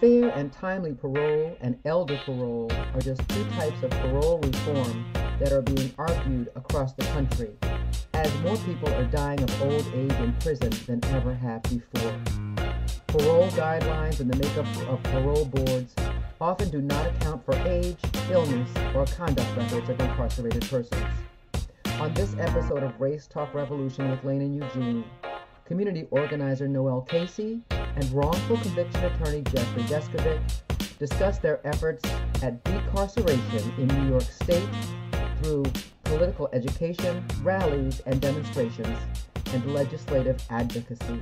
Fair and timely parole and elder parole are just two types of parole reform that are being argued across the country, as more people are dying of old age in prison than ever have before. Parole guidelines and the makeup of parole boards often do not account for age, illness, or conduct records of incarcerated persons. On this episode of Race Talk Revolution with Lane and Eugene, community organizer Noel Casey and wrongful conviction attorney Jeffrey Deskovic discuss their efforts at decarceration in New York State through political education, rallies and demonstrations, and legislative advocacy.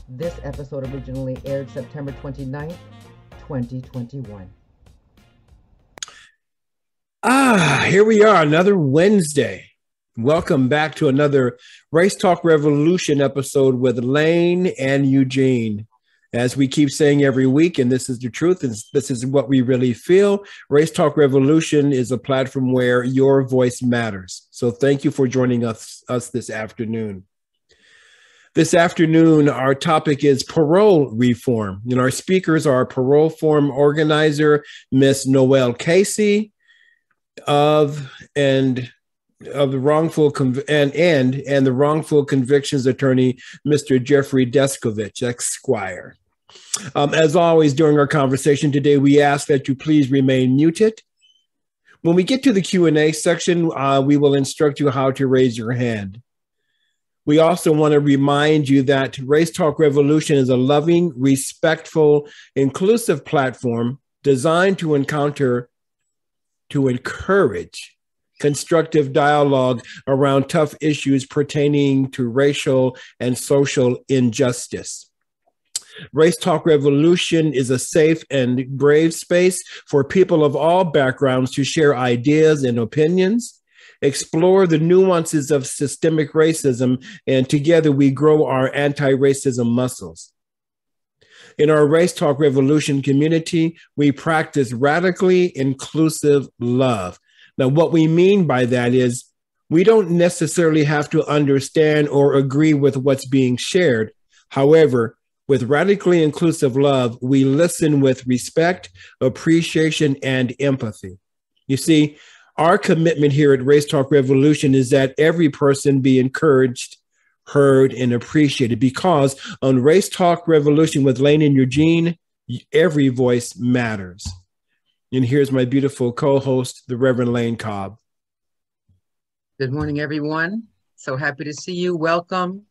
This episode originally aired September 29th, 2021. Here we are, another Wednesday. Welcome back to another Race Talk Revolution episode with Lane and Eugene. As we keep saying every week, and this is the truth, and this is what we really feel, Race Talk Revolution is a platform where your voice matters. So thank you for joining us this afternoon. This afternoon, our topic is parole reform. And our speakers are parole reform organizer, Miss Noel Casey, of the wrongful and the wrongful convictions attorney, Mr. Jeffrey Deskovic, Esquire. As always, during our conversation today, we ask that you please remain muted. When we get to the Q&A section, we will instruct you how to raise your hand. We also want to remind you that Race Talk Revolution is a loving, respectful, inclusive platform designed to encourage constructive dialogue around tough issues pertaining to racial and social injustice. Race Talk Revolution is a safe and brave space for people of all backgrounds to share ideas and opinions, explore the nuances of systemic racism, and together we grow our anti-racism muscles. In our Race Talk Revolution community, we practice radically inclusive love. Now, what we mean by that is we don't necessarily have to understand or agree with what's being shared. However, with radically inclusive love, we listen with respect, appreciation, and empathy. You see, our commitment here at Race Talk Revolution is that every person be encouraged, heard, and appreciated, because on Race Talk Revolution with Lane and Eugene, every voice matters. And here's my beautiful co-host, the Reverend Lane Cobb. Good morning, everyone. So happy to see you. Welcome.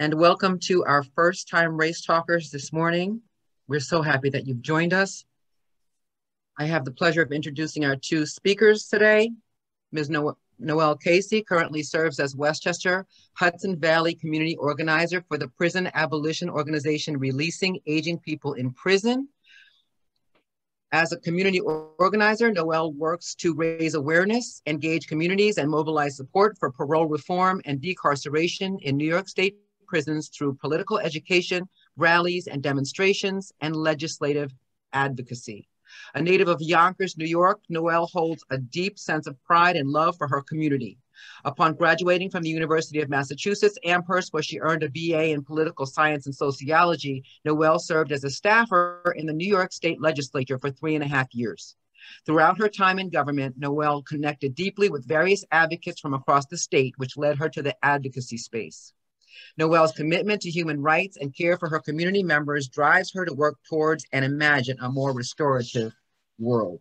And welcome to our first time Race Talkers this morning. We're so happy that you've joined us. I have the pleasure of introducing our two speakers today. Ms. Noel Casey currently serves as Westchester Hudson Valley Community Organizer for the Prison Abolition Organization Releasing Aging People in Prison. As a community organizer, Noel works to raise awareness, engage communities, and mobilize support for parole reform and decarceration in New York State prisons through political education, rallies and demonstrations, and legislative advocacy. A native of Yonkers, New York, Noel holds a deep sense of pride and love for her community. Upon graduating from the University of Massachusetts Amherst, where she earned a BA in political science and sociology, Noel served as a staffer in the New York State Legislature for 3.5 years. Throughout her time in government, Noel connected deeply with various advocates from across the state, which led her to the advocacy space. Noel's commitment to human rights and care for her community members drives her to work towards and imagine a more restorative world.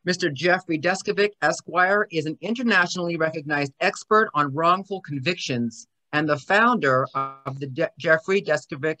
Mr. Jeffrey Deskovic, Esquire, is an internationally recognized expert on wrongful convictions and the founder of the Jeffrey Deskovic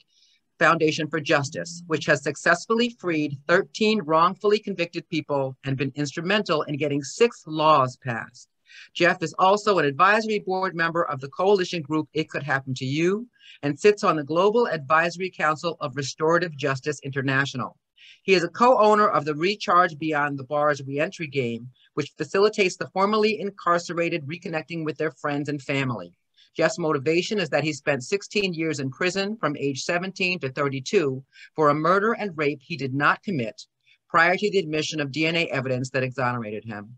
Foundation for Justice, which has successfully freed 13 wrongfully convicted people and been instrumental in getting 6 laws passed. Jeff is also an advisory board member of the coalition group It Could Happen to You and sits on the Global Advisory Council of Restorative Justice International. He is a co-owner of the Recharge Beyond the Bars reentry game, which facilitates the formerly incarcerated reconnecting with their friends and family. Jeff's motivation is that he spent 16 years in prison from age 17 to 32 for a murder and rape he did not commit prior to the admission of DNA evidence that exonerated him.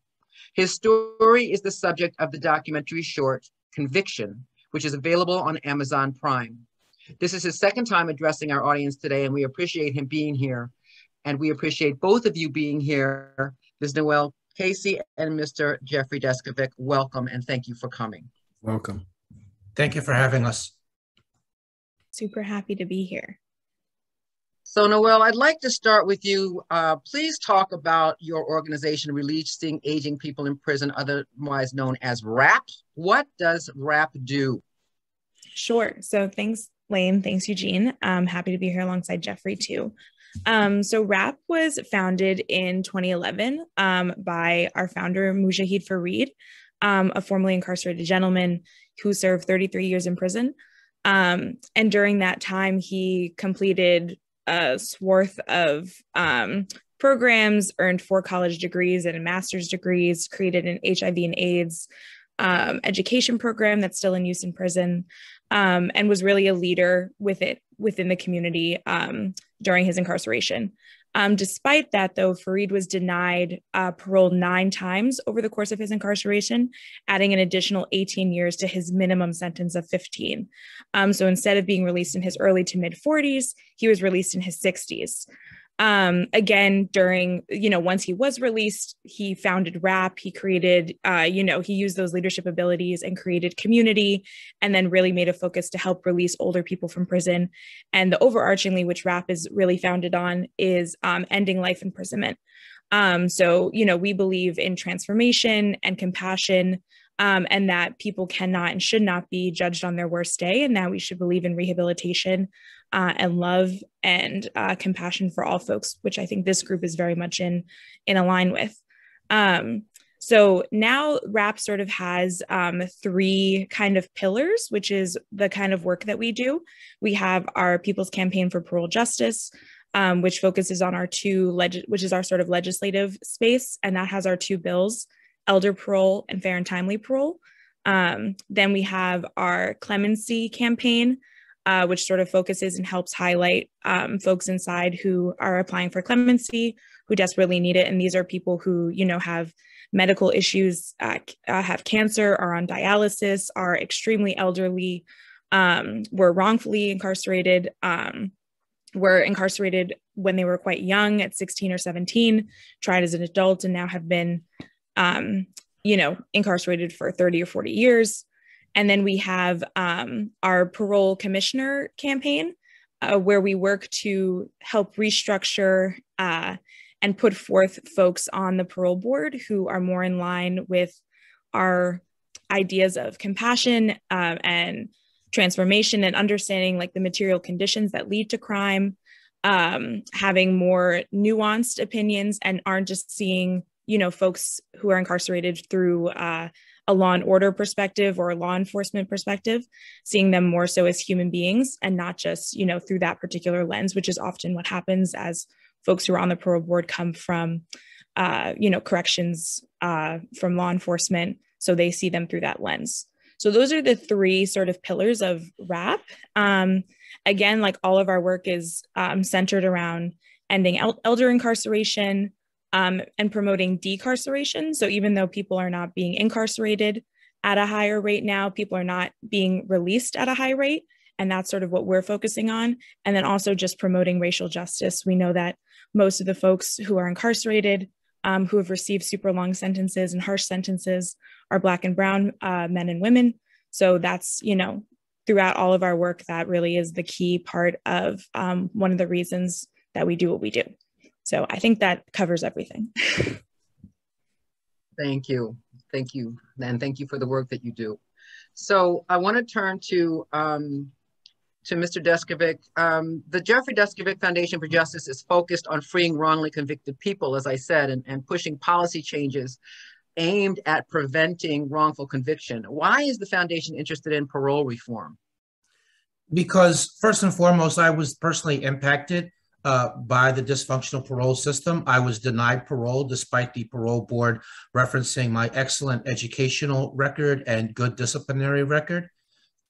His story is the subject of the documentary short Conviction, which is available on Amazon Prime. This is his second time addressing our audience today, and we appreciate him being here. And we appreciate both of you being here, Ms. Noelle Casey and Mr. Jeffrey Deskovic. Welcome, and thank you for coming. Welcome. Thank you for having us. Super happy to be here. So Noelle, I'd like to start with you. Please talk about your organization, Releasing Aging People in Prison, otherwise known as RAP. What does RAP do? Sure. So thanks, Lane. Thanks, Eugene. I'm happy to be here alongside Jeffrey too. So RAP was founded in 2011 by our founder, Mujahid Farid, a formerly incarcerated gentleman who served 33 years in prison. And during that time, he completed a swath of programs, earned 4 college degrees and master's degrees, created an HIV and AIDS education program that's still in use in prison, and was really a leader within the community during his incarceration. Despite that, though, Farid was denied parole 9 times over the course of his incarceration, adding an additional 18 years to his minimum sentence of 15. So instead of being released in his early to mid 40s, he was released in his 60s. Again, once he was released, he founded RAP. He created, he used those leadership abilities and created community, and then really made a focus to help release older people from prison. And the overarchingly, which RAP is really founded on, is ending life imprisonment. So we believe in transformation and compassion, and that people cannot and should not be judged on their worst day, and that we should believe in rehabilitation and love and compassion for all folks, which I think this group is very much in align with. So now RAP sort of has 3 kind of pillars, which is the kind of work that we do. We have our People's Campaign for Parole Justice, which focuses on our which is our sort of legislative space, and that has our 2 bills, elder parole and fair and timely parole. Then we have our clemency campaign, which sort of focuses and helps highlight folks inside who are applying for clemency, who desperately need it. And these are people who, have medical issues, have cancer, are on dialysis, are extremely elderly, were wrongfully incarcerated, were incarcerated when they were quite young at 16 or 17, tried as an adult, and now have been, incarcerated for 30 or 40 years. And then we have our parole commissioner campaign, where we work to help restructure and put forth folks on the parole board who are more in line with our ideas of compassion and transformation, and understanding like the material conditions that lead to crime, having more nuanced opinions, and aren't just seeing, folks who are incarcerated through a law and order perspective or a law enforcement perspective, seeing them more so as human beings and not just, through that particular lens, which is often what happens as folks who are on the parole board come from, corrections from law enforcement. So they see them through that lens. So those are the 3 sort of pillars of RAP. Again, like all of our work is centered around ending elder incarceration, and promoting decarceration. So even though people are not being incarcerated at a higher rate now, people are not being released at a high rate. And that's sort of what we're focusing on. And then also just promoting racial justice. We know that most of the folks who are incarcerated, who have received super long sentences and harsh sentences, are Black and brown men and women. So that's, throughout all of our work, that really is the key part of one of the reasons that we do what we do. So I think that covers everything. Thank you. Thank you. And thank you for the work that you do. So I want to turn to Mr. Deskovic. The Jeffrey Deskovic Foundation for Justice is focused on freeing wrongly convicted people, as I said, and pushing policy changes aimed at preventing wrongful conviction. Why is the foundation interested in parole reform? Because first and foremost, I was personally impacted by the dysfunctional parole system. I was denied parole despite the parole board referencing my excellent educational record and good disciplinary record.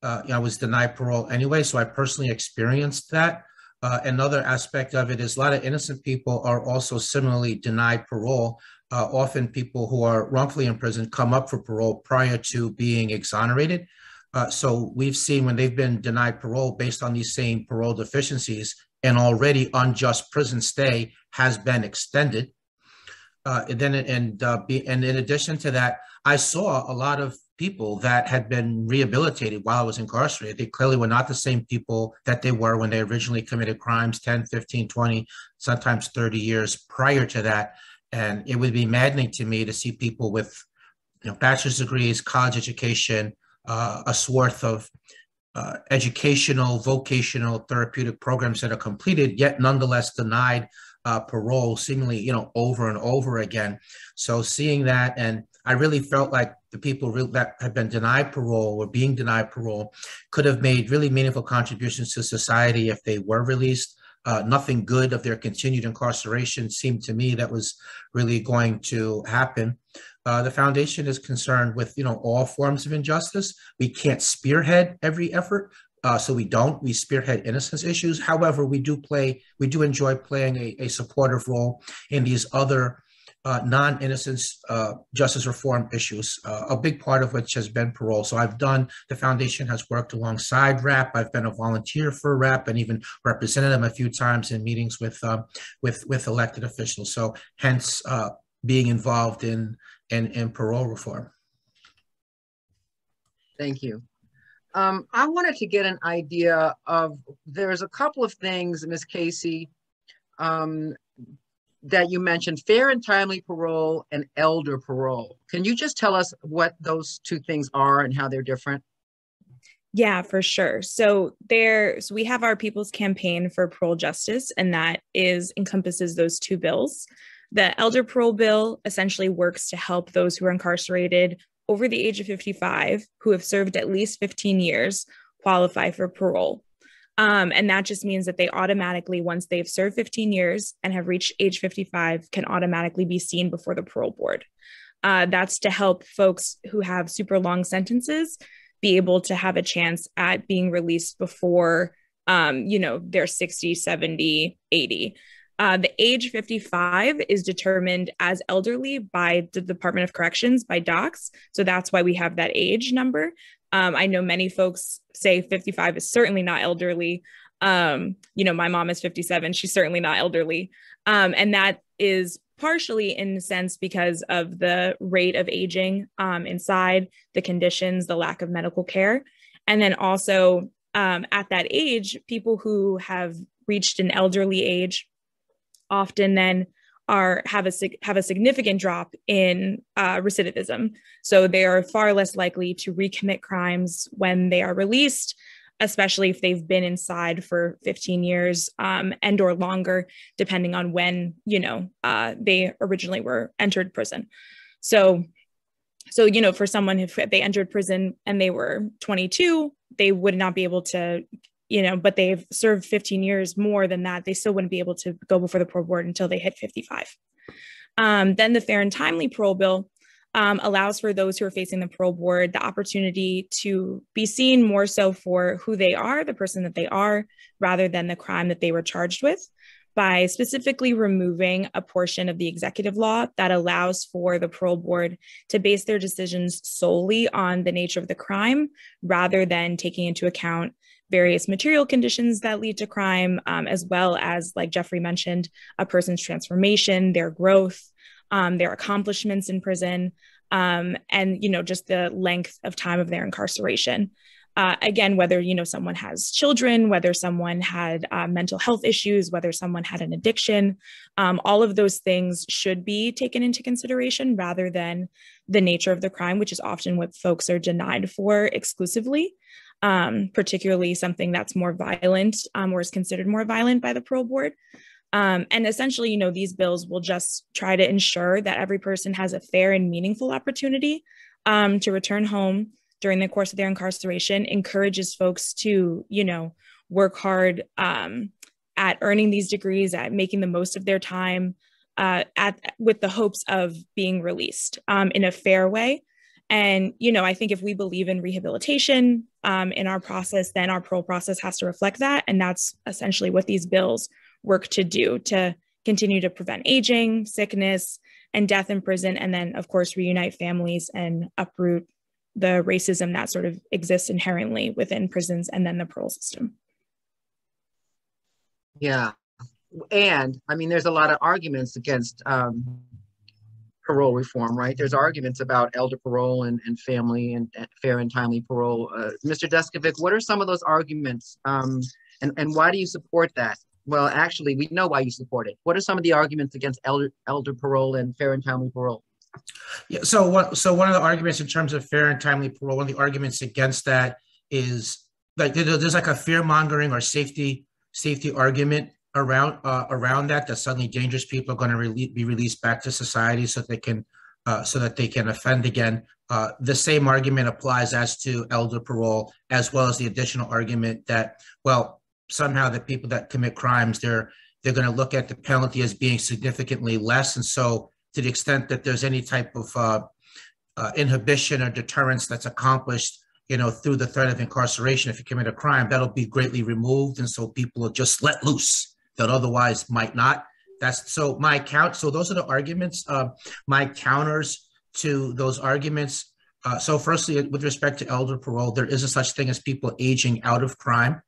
I was denied parole anyway, so I personally experienced that. Another aspect of it is a lot of innocent people are also similarly denied parole. Often people who are wrongfully in prison come up for parole prior to being exonerated. So we've seen when they've been denied parole based on these same parole deficiencies, an already unjust prison stay has been extended. And in addition to that, I saw a lot of people that had been rehabilitated while I was incarcerated. They clearly were not the same people that they were when they originally committed crimes 10, 15, 20, sometimes 30 years prior to that. And it would be maddening to me to see people with, bachelor's degrees, college education, a swath of educational, vocational, therapeutic programs that are completed, yet nonetheless denied parole, seemingly, over and over again. So seeing that, and I really felt like the people that had been denied parole or being denied parole could have made really meaningful contributions to society if they were released. Nothing good of their continued incarceration seemed to me that was really going to happen. The foundation is concerned with, all forms of injustice. We can't spearhead every effort. So we spearhead innocence issues. However, we do enjoy playing a supportive role in these other non-innocence justice reform issues, a big part of which has been parole. So the foundation has worked alongside RAP. I've been a volunteer for RAP and even represented them a few times in meetings with elected officials. So hence being involved in parole reform. Thank you. I wanted to get an idea of, there's a couple of things, Ms. Casey, that you mentioned, fair and timely parole and elder parole. Can you just tell us what those two things are and how they're different? Yeah, for sure. So we have our People's Campaign for Parole Justice, and that encompasses those two bills. The elder parole bill essentially works to help those who are incarcerated over the age of 55 who have served at least 15 years qualify for parole. And that just means that they automatically, once they've served 15 years and have reached age 55, can automatically be seen before the parole board. That's to help folks who have super long sentences be able to have a chance at being released before, they're 60, 70, 80. The age 55 is determined as elderly by the Department of Corrections, by docs. So that's why we have that age number. I know many folks say 55 is certainly not elderly. My mom is 57. She's certainly not elderly. And that is partially in a sense because of the rate of aging inside, the conditions, the lack of medical care. And then also at that age, people who have reached an elderly age often then have a significant drop in recidivism. So they are far less likely to recommit crimes when they are released, especially if they've been inside for 15 years and or longer, depending on when, they originally were entered prison. So, for someone, if they entered prison and they were 22, they would not be able to, but they've served 15 years more than that, they still wouldn't be able to go before the parole board until they hit 55. Then the fair and timely parole bill allows for those who are facing the parole board the opportunity to be seen more so for who they are, the person that they are, rather than the crime that they were charged with, by specifically removing a portion of the executive law that allows for the parole board to base their decisions solely on the nature of the crime, rather than taking into account various material conditions that lead to crime, as well as, like Jeffrey mentioned, a person's transformation, their growth, their accomplishments in prison, and, just the length of time of their incarceration. Again, whether, someone has children, whether someone had mental health issues, whether someone had an addiction, all of those things should be taken into consideration rather than the nature of the crime, which is often what folks are denied for exclusively. Particularly something that's more violent or is considered more violent by the parole board. And essentially, these bills will just try to ensure that every person has a fair and meaningful opportunity to return home during the course of their incarceration, encourages folks to, work hard at earning these degrees, at making the most of their time, with the hopes of being released in a fair way. And, I think if we believe in rehabilitation in our process, then our parole process has to reflect that. And that's essentially what these bills work to do, to continue to prevent aging, sickness, and death in prison. And then, of course, reunite families and uproot the racism that sort of exists inherently within prisons and then the parole system. Yeah. And I mean, there's a lot of arguments against parole reform, right? There's arguments about elder parole and family and fair and timely parole. Mr. Deskovic, what are some of those arguments? And why do you support that? Well, actually, we know why you support it. What are some of the arguments against elder parole and fair and timely parole? Yeah, so one of the arguments in terms of fair and timely parole, one of the arguments against that is like there's like a fear mongering or safety argument around that suddenly dangerous people are going to be released back to society so that they can offend again. The same argument applies as to elder parole, as well as the additional argument that, well, somehow the people that commit crimes, they're going to look at the penalty as being significantly less, and so to the extent that there's any type of inhibition or deterrence that's accomplished, through the threat of incarceration, if you commit a crime, that'll be greatly removed. And so people will just let loose that otherwise might not. So those are the arguments. My counters to those arguments. So firstly, with respect to elder parole, there is a such thing as people aging out of crime.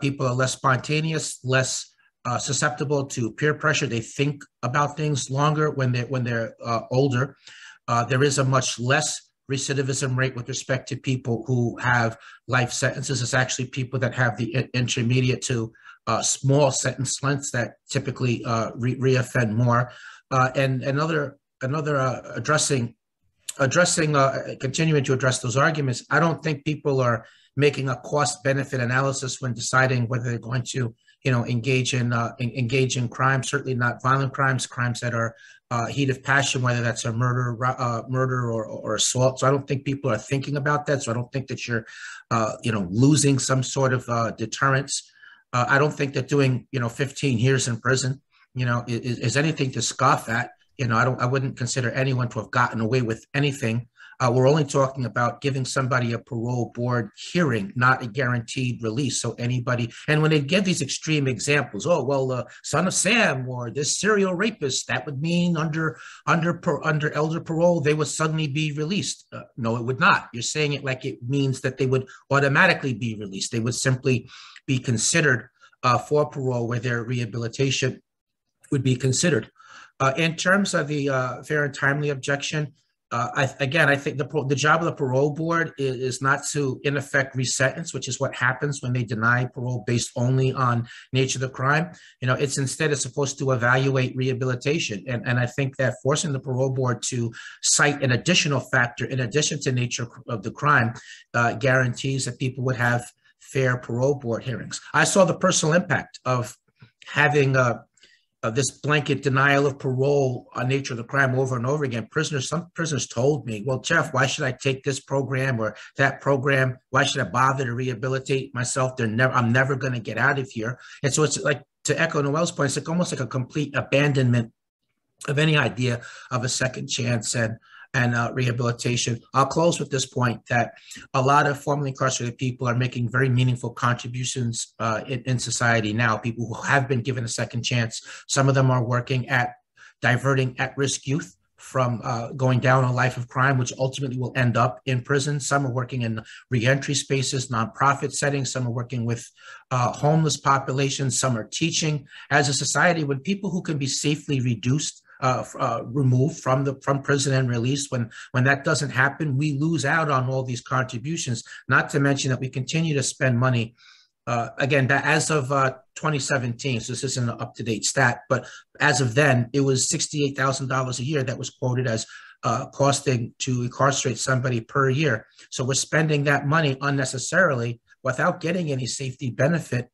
People are less spontaneous, less susceptible to peer pressure. They think about things longer when they're older. There is a much less recidivism rate with respect to people who have life sentences. It's actually people that have the intermediate to small sentence lengths that typically reoffend more. And continuing to address those arguments, I don't think people are making a cost-benefit analysis when deciding whether they're going to engage in crime, certainly not violent crimes that are heat of passion, whether that's a murder or assault. So I don't think people are thinking about that. So I don't think that you're, losing some sort of deterrence. I don't think that doing, 15 years in prison, is anything to scoff at. I wouldn't consider anyone to have gotten away with anything. We're only talking about giving somebody a parole board hearing, not a guaranteed release. So anybody, and when they give these extreme examples, son of Sam or this serial rapist, that would mean under elder parole, they would suddenly be released. No, it would not. You're saying it like it means that they would automatically be released. They would simply be considered for parole where their rehabilitation would be considered. In terms of the fair and timely objection, I think the job of the parole board is not to, in effect, resentence, which is what happens when they deny parole based only on nature of the crime. It's instead supposed to evaluate rehabilitation. And I think that forcing the parole board to cite an additional factor in addition to nature of the crime guarantees that people would have fair parole board hearings. I saw the personal impact of having this blanket denial of parole on nature of the crime over and over again. Some prisoners told me, well, Jeff, why should I take this program or that program? Why should I bother to rehabilitate myself? I'm never going to get out of here. And so it's like, to echo Noel's point, it's like almost like a complete abandonment of any idea of a second chance and rehabilitation. I'll close with this point that a lot of formerly incarcerated people are making very meaningful contributions in society now, people who have been given a second chance. Some of them are working at diverting at-risk youth from going down a life of crime, which ultimately will end up in prison. Some are working in reentry spaces, nonprofit settings. Some are working with homeless populations. Some are teaching. As a society, when people who can be safely removed from prison and released, when that doesn't happen, we lose out on all these contributions, not to mention that we continue to spend money. Again, that as of 2017, so this isn't an up-to-date stat, but as of then, it was $68,000 a year that was quoted as costing to incarcerate somebody per year. So we're spending that money unnecessarily without getting any safety benefit,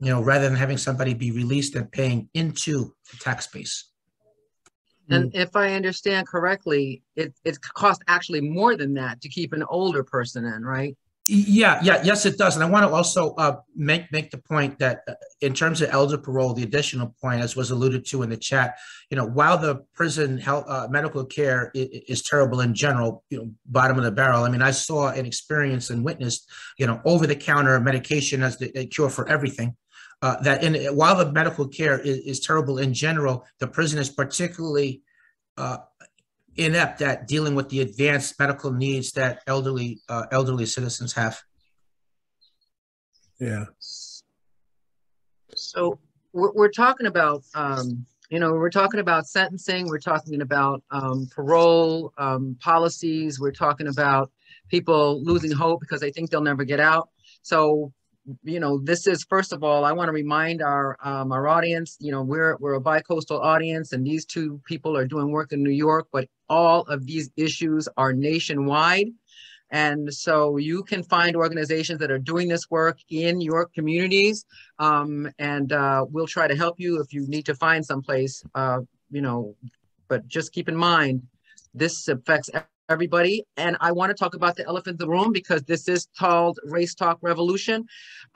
rather than having somebody be released and paying into the tax base. And if I understand correctly, it costs actually more than that to keep an older person in, right? Yes, it does. And I want to also make the point that in terms of elder parole, the additional point, as was alluded to in the chat, while the prison health medical care is terrible in general, bottom of the barrel. I mean, I saw and experienced and witnessed, over-the-counter medication as the cure for everything. While the medical care is terrible in general, the prison is particularly inept at dealing with the advanced medical needs that elderly citizens have. Yeah. So we're talking about, we're talking about sentencing, we're talking about parole policies, we're talking about people losing hope because they think they'll never get out. So, this is, first of all, I want to remind our audience, we're a bi-coastal audience, and these two people are doing work in New York, but all of these issues are nationwide. And so you can find organizations that are doing this work in your communities, and we'll try to help you if you need to find someplace, but just keep in mind, this affects everybody. And I want to talk about the elephant in the room because this is called Race Talk Revolution.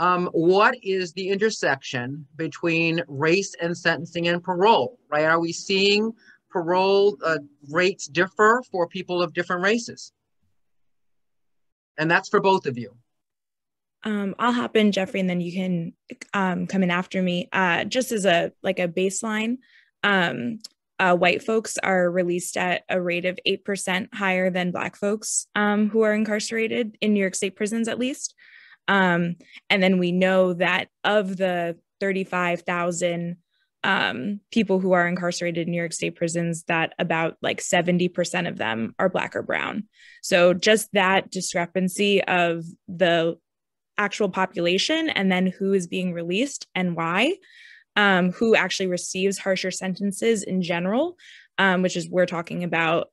What is the intersection between race and sentencing and parole, right? Are we seeing parole rates differ for people of different races? And that's for both of you. I'll hop in, Jeffrey, and then you can come in after me. Just as a baseline, white folks are released at a rate of 8% higher than Black folks who are incarcerated in New York State prisons, at least. And then we know that of the 35,000 people who are incarcerated in New York State prisons, that about 70% of them are Black or brown. So just that discrepancy of the actual population and then who is being released and why, who actually receives harsher sentences in general, which is, we're talking about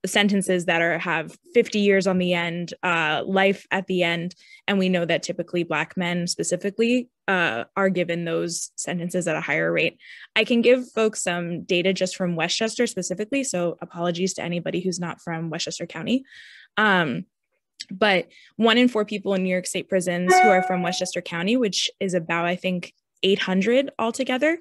sentences that have 50 years on the end, life at the end. And we know that typically Black men specifically are given those sentences at a higher rate. I can give folks some data just from Westchester specifically, so apologies to anybody who's not from Westchester County. But 1 in 4 people in New York State prisons who are from Westchester County, which is about, I think, 800 altogether,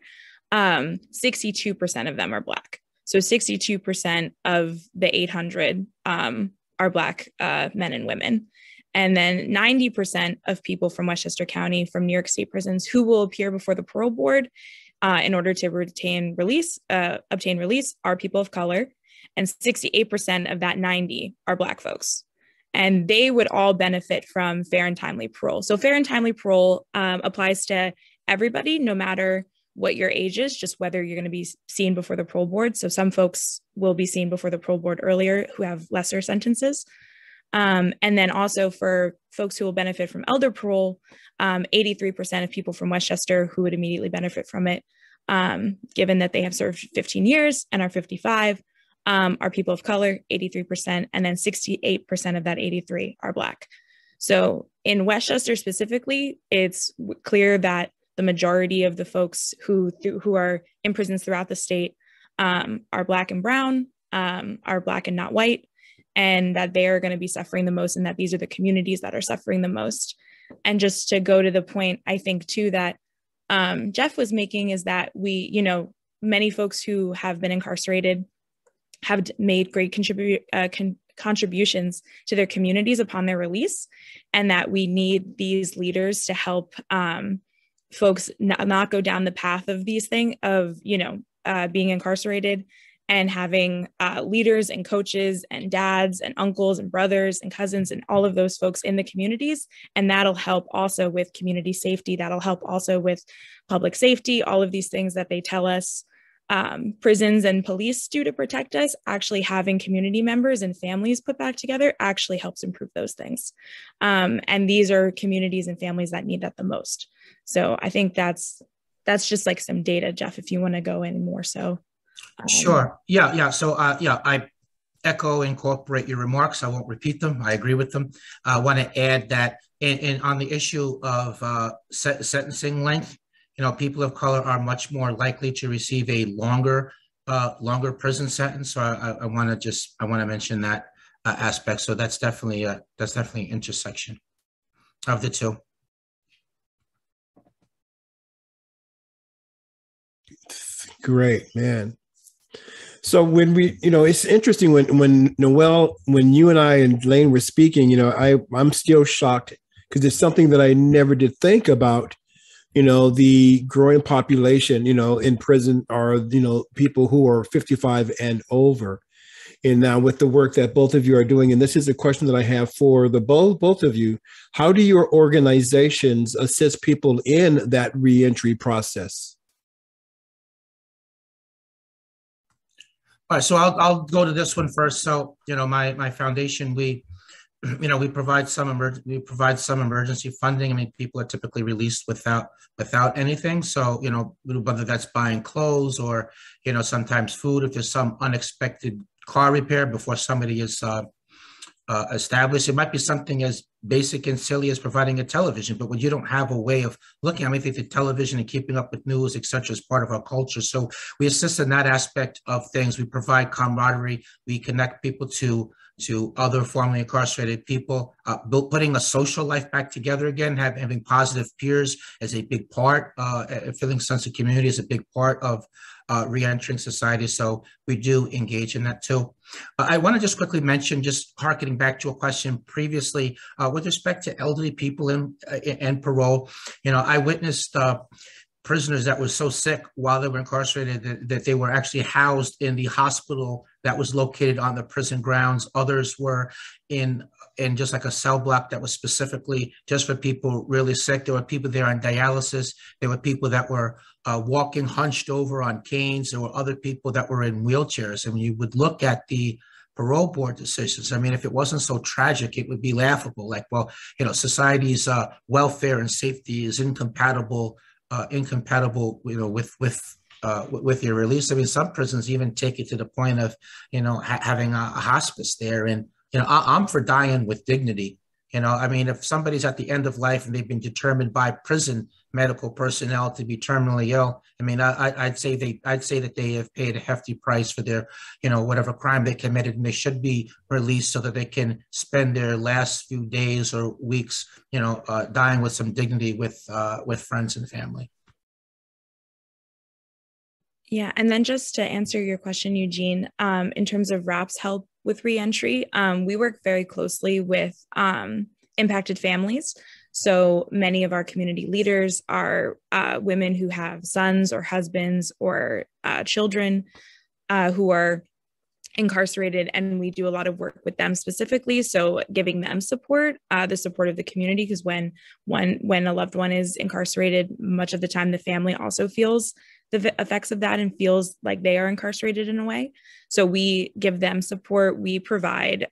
62% of them are Black. So 62% of the 800 are Black men and women. And then 90% of people from Westchester County, from New York State prisons, who will appear before the parole board in order to obtain release, are people of color. And 68% of that 90 are Black folks. And they would all benefit from fair and timely parole. So fair and timely parole applies to everybody, no matter what your age is, just whether you're going to be seen before the parole board. So some folks will be seen before the parole board earlier who have lesser sentences. And then also for folks who will benefit from elder parole, 83% of people from Westchester who would immediately benefit from it, given that they have served 15 years and are 55, are people of color, 83%, and then 68% of that 83 are Black. So in Westchester specifically, it's clear that the majority of the folks who are in prisons throughout the state are Black and brown, are Black and not white, and that they are going to be suffering the most, and that these are the communities that are suffering the most. And just to go to the point, I think too, that Jeff was making, is that many folks who have been incarcerated have made great contributions to their communities upon their release, and that we need these leaders to help folks not go down the path of these things of, being incarcerated, and having leaders and coaches and dads and uncles and brothers and cousins and all of those folks in the communities. And that'll help also with community safety. That'll help also with public safety, all of these things that they tell us prisons and police do to protect us. Actually having community members and families put back together actually helps improve those things. And these are communities and families that need that the most. So I think that's just some data, Jeff, if you want to go in more so. Sure. Yeah. So, I echo, incorporate your remarks. I won't repeat them. I agree with them. I want to add that on the issue of sentencing length, people of color are much more likely to receive a longer prison sentence. So I want to mention that aspect. So that's definitely an intersection of the two. Great, man. So when we, it's interesting when Noelle, when you and I and Lane were speaking, I'm still shocked because it's something that I never did think about, the growing population, in prison are, people who are 55 and over. And now with the work that both of you are doing, and this is a question that I have for the both of you, how do your organizations assist people in that reentry process? All right, so I'll go to this one first. So, my foundation, we provide some emergency funding. I mean, people are typically released without anything. So, whether that's buying clothes or, sometimes food, if there's some unexpected car repair before somebody is established. It might be something as basic and silly as providing a television, but when you don't have a way of looking, I mean, I think the television and keeping up with news, et cetera, is part of our culture. So we assist in that aspect of things. We provide camaraderie. We connect people to other formerly incarcerated people, putting a social life back together again, having positive peers is a big part, feeling sense of community is a big part of re-entering society. So we do engage in that too. I want to just quickly mention, just harkening back to a question previously, with respect to elderly people and parole, I witnessed prisoners that were so sick while they were incarcerated that they were actually housed in the hospital that was located on the prison grounds. Others were in just like a cell block that was specifically just for people really sick. There were people there on dialysis. There were people that were walking hunched over on canes. There were other people that were in wheelchairs. And you would look at the parole board decisions. I mean, if it wasn't so tragic, it would be laughable. Like, well, society's welfare and safety is incompatible, with your release. I mean, some prisons even take it to the point of, having a hospice there. And, I'm for dying with dignity. I mean, if somebody's at the end of life and they've been determined by prison medical personnel to be terminally ill, I mean, I'd say that they have paid a hefty price for their, whatever crime they committed, and they should be released so that they can spend their last few days or weeks, dying with some dignity with friends and family. Yeah, and then just to answer your question, Eugene, in terms of RAP's help with reentry, we work very closely with impacted families. So many of our community leaders are women who have sons or husbands or children who are incarcerated, and we do a lot of work with them specifically. So giving them support, the support of the community, because when a loved one is incarcerated, much of the time the family also feels the effects of that and feels like they are incarcerated in a way. So we give them support. We provide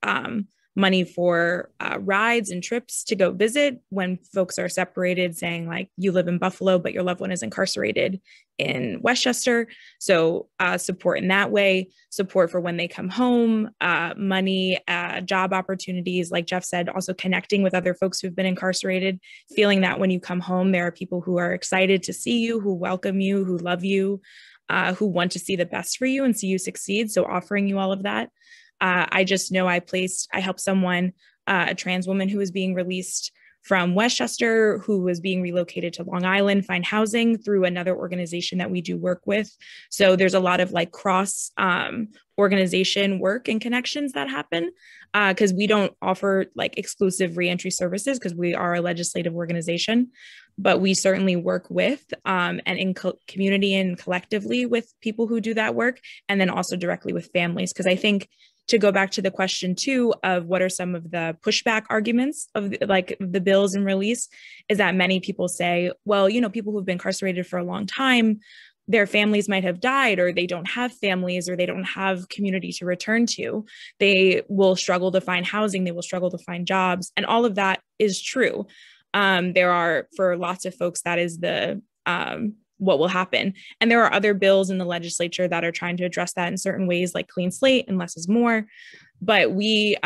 money for rides and trips to go visit when folks are separated, saying like, you live in Buffalo, but your loved one is incarcerated in Westchester. So support in that way, support for when they come home, money, job opportunities, like Jeff said, also connecting with other folks who've been incarcerated, feeling that when you come home, there are people who are excited to see you, who welcome you, who love you, who want to see the best for you and see you succeed. So offering you all of that. I just know I helped someone, a trans woman who was being released from Westchester, who was being relocated to Long Island, find housing through another organization that we do work with. So there's a lot of like cross organization work and connections that happen because we don't offer like exclusive reentry services because we are a legislative organization, but we certainly work with and in community and collectively with people who do that work, and then also directly with families. Because I think to go back to the question too of what are some of the pushback arguments of like the bills and release, is that many people say, well, people who've been incarcerated for a long time, their families might have died, or they don't have families, or they don't have community to return to. They will struggle to find housing. They will struggle to find jobs. And all of that is true. There are, for lots of folks, that is the what will happen. And there are other bills in the legislature that are trying to address that in certain ways, like clean slate and less is more. But we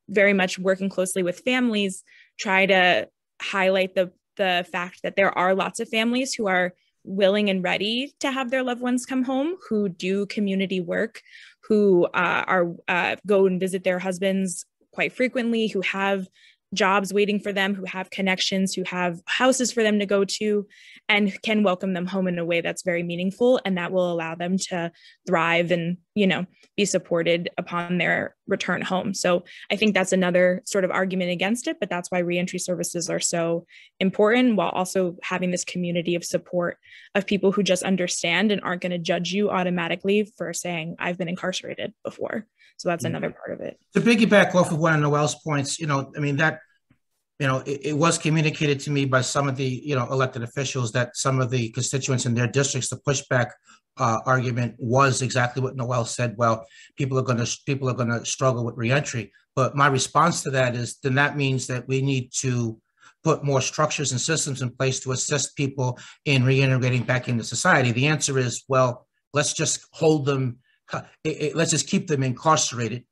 very much working closely with families, try to highlight the fact that there are lots of families who are willing and ready to have their loved ones come home, who do community work, who go and visit their husbands quite frequently, who have jobs waiting for them, who have connections, who have houses for them to go to, and can welcome them home in a way that's very meaningful and that will allow them to thrive and, be supported upon their return home. So I think that's another sort of argument against it, but that's why reentry services are so important, while also having this community of support of people who just understand and aren't going to judge you automatically for saying, I've been incarcerated before. So that's another part of it. To piggyback off of one of Noelle's points, it was communicated to me by some of the, elected officials that some of the constituents in their districts, the pushback argument was exactly what Noelle said. Well, people are going to struggle with reentry. But my response to that is, then that means that we need to put more structures and systems in place to assist people in reintegrating back into society. The answer is, well, let's just hold them. Let's just keep them incarcerated.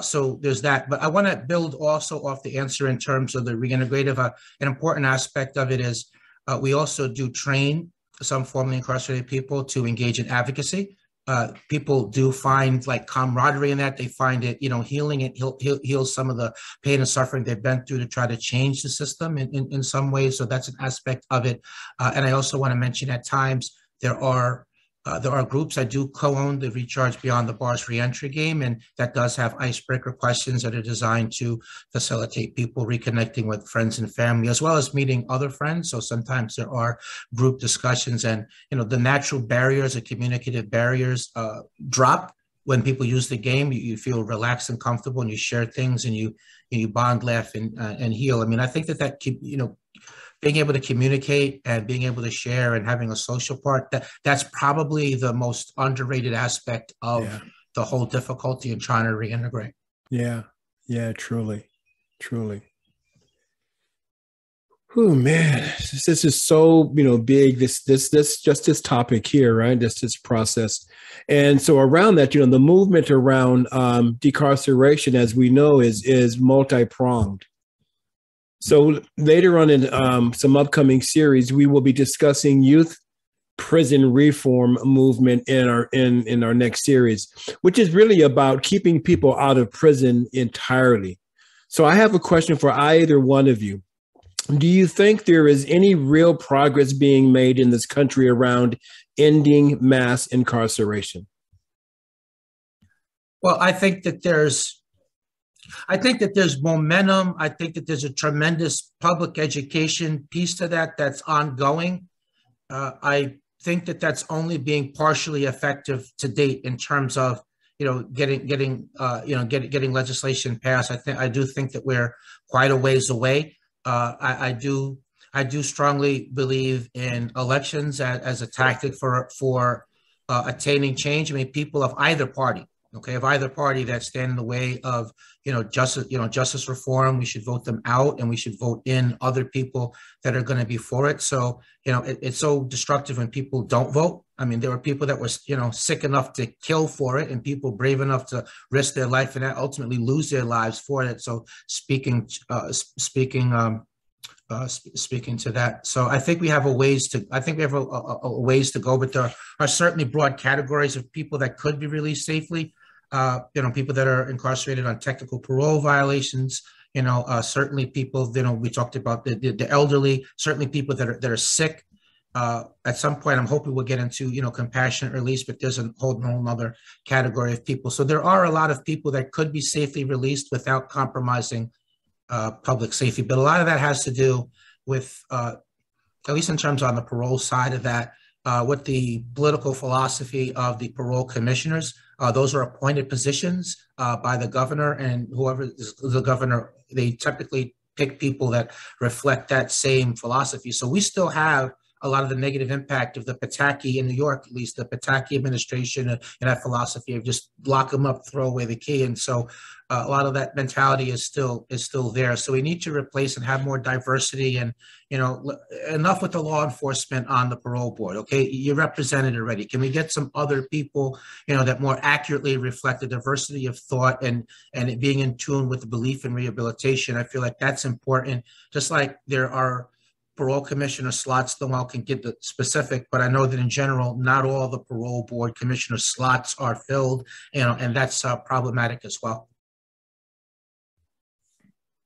So there's that. But I want to build also off the answer in terms of the reintegrative. An important aspect of it is we also do train some formerly incarcerated people to engage in advocacy. People do find like camaraderie in that. They find it, healing. It heals some of the pain and suffering they've been through to try to change the system in some ways. So that's an aspect of it. And I also want to mention at times there are groups. I do co-own the Recharge Beyond the Bars reentry game, and that does have icebreaker questions that are designed to facilitate people reconnecting with friends and family, as well as meeting other friends. So sometimes there are group discussions, and the natural barriers, the communicative barriers, drop when people use the game. You feel relaxed and comfortable, and you share things, and you bond, laugh, and heal. I mean, I think that being able to communicate and being able to share and having a social part, that's probably the most underrated aspect of the whole difficulty in trying to reintegrate. Yeah, truly. Oh man, this is so big. This topic here, right? This process, and so around that, the movement around decarceration, as we know, is multi-pronged. So later on in some upcoming series, we will be discussing youth prison reform movement in our next series, which is really about keeping people out of prison entirely. So I have a question for either one of you. Do you think there is any real progress being made in this country around ending mass incarceration? Well, I think that there's momentum. I think that there's a tremendous public education piece to that's ongoing. I think that that's only being partially effective to date in terms of getting legislation passed. I do think that we're quite a ways away. I do strongly believe in elections as a tactic for attaining change. I mean, people of either party. Of either party that stand in the way of, justice reform, we should vote them out, and we should vote in other people that are going to be for it. So, it's so destructive when people don't vote. I mean, there were people that were, sick enough to kill for it, and people brave enough to risk their life and ultimately lose their lives for it. So speaking to that. So I think we have a ways to go, but there are certainly broad categories of people that could be released safely. People that are incarcerated on technical parole violations, certainly people, we talked about the elderly, certainly people that are sick. At some point, I'm hoping we'll get into, compassionate release, but there's a whole other category of people. So there are a lot of people that could be safely released without compromising public safety. But a lot of that has to do with, at least in terms on the parole side of that, with the political philosophy of the parole commissioners. Those are appointed positions by the governor, and whoever is the governor, they typically pick people that reflect that same philosophy. So we still have a lot of the negative impact of the Pataki in New York, at least the Pataki administration and that philosophy of just lock them up, throw away the key. And so a lot of that mentality is still there. So we need to replace and have more diversity, and, enough with the law enforcement on the parole board. Okay. You're represented already. Can we get some other people, that more accurately reflect the diversity of thought and it being in tune with the belief in rehabilitation? I feel like that's important. Just like there are parole commissioner slots, Noelle can get the specific, but I know that in general, not all the parole board commissioner slots are filled, and that's problematic as well.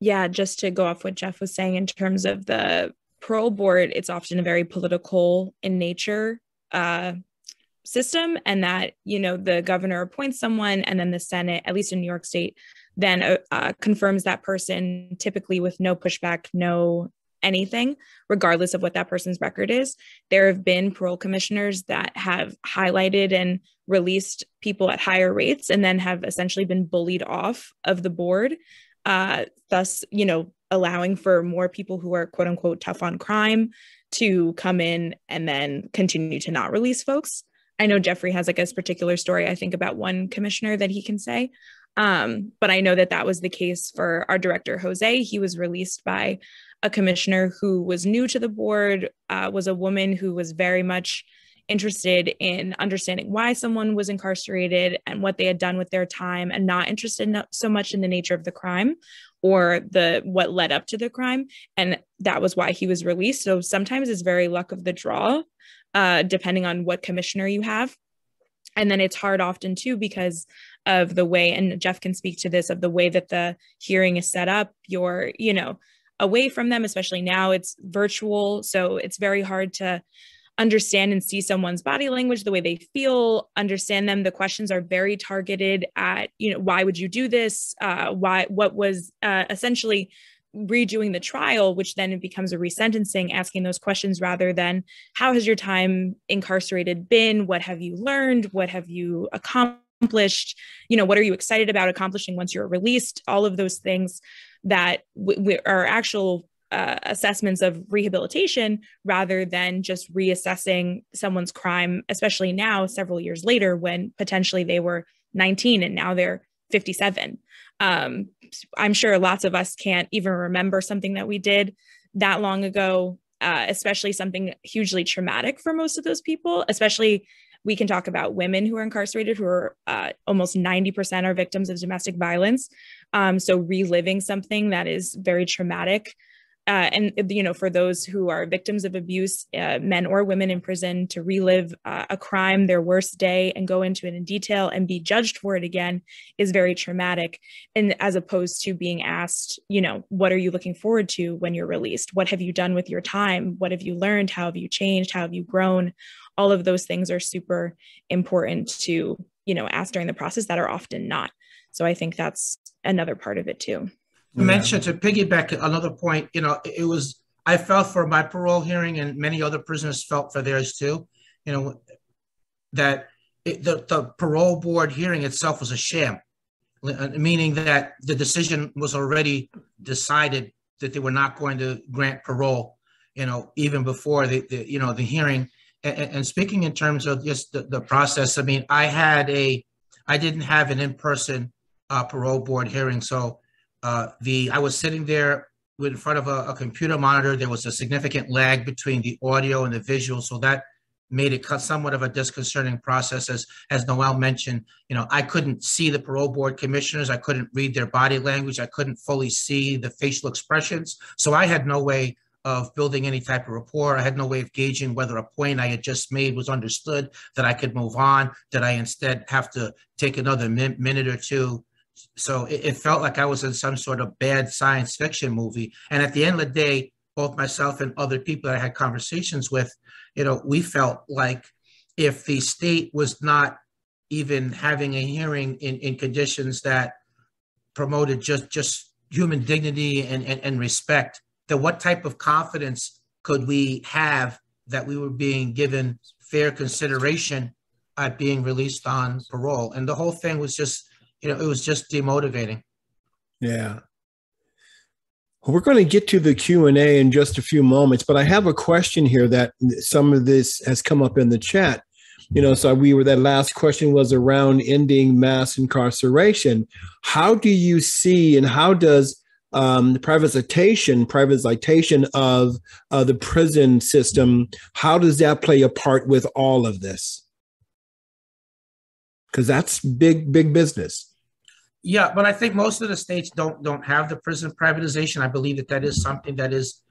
Yeah, just to go off what Jeff was saying in terms of the parole board, it's often very political in nature. system, and that, the governor appoints someone and then the Senate, at least in New York State, then confirms that person, typically with no pushback, no anything, regardless of what that person's record is. There have been parole commissioners that have highlighted and released people at higher rates and then have essentially been bullied off of the board, thus, allowing for more people who are quote unquote tough on crime to come in and then continue to not release folks. I know Jeffrey has like a particular story, I think, about one commissioner that he can say. But I know that was the case for our director, Jose. He was released by a commissioner who was new to the board, was a woman who was very much interested in understanding why someone was incarcerated and what they had done with their time, and not interested so much in the nature of the crime or what led up to the crime. And that was why he was released. So sometimes it's very luck of the draw, depending on what commissioner you have. And then it's hard often too, because of the way, and Jeff can speak to this, of the way that the hearing is set up. You're, away from them, especially now it's virtual. So it's very hard to understand and see someone's body language, the way they feel, understand them. The questions are very targeted at, why would you do this? What was essentially redoing the trial, which then it becomes a resentencing, asking those questions rather than how has your time incarcerated been? What have you learned? What have you accomplished? What are you excited about accomplishing once you're released? All of those things that are actual assessments of rehabilitation, rather than just reassessing someone's crime, especially now, several years later, when potentially they were 19 and now they're 57. I'm sure lots of us can't even remember something that we did that long ago, especially something hugely traumatic for most of those people. Especially, we can talk about women who are incarcerated, who are almost 90% are victims of domestic violence. So reliving something that is very traumatic. And, for those who are victims of abuse, men or women in prison, to relive a crime, their worst day, and go into it in detail and be judged for it again is very traumatic. And as opposed to being asked, what are you looking forward to when you're released? What have you done with your time? What have you learned? How have you changed? How have you grown? All of those things are super important to, ask during the process, that are often not. So I think that's another part of it too. To mention, to piggyback another point, I felt for my parole hearing, and many other prisoners felt for theirs too, that the parole board hearing itself was a sham, meaning that the decision was already decided that they were not going to grant parole, even before the hearing. And speaking in terms of just the process, I mean, I didn't have an in-person parole board hearing, so I was sitting there in front of a computer monitor. There was a significant lag between the audio and the visual, so that made it somewhat of a disconcerting process. As Noel mentioned, I couldn't see the parole board commissioners. I couldn't read their body language. I couldn't fully see the facial expressions. So I had no way of building any type of rapport. I had no way of gauging whether a point I had just made was understood, that I could move on, that I instead have to take another minute or two. So it felt like I was in some sort of bad science fiction movie. And at the end of the day, both myself and other people that I had conversations with, we felt like if the state was not even having a hearing in conditions that promoted just human dignity and respect, then what type of confidence could we have that we were being given fair consideration at being released on parole? And the whole thing was just, it was just demotivating. Yeah. Well, we're going to get to the Q&A in just a few moments, but I have a question here that some of this has come up in the chat. So that last question was around ending mass incarceration. How do you see, and how does privatization of the prison system, how does that play a part with all of this? Because that's big business. Yeah, but I think most of the states don't have the prison privatization. I believe that is something that is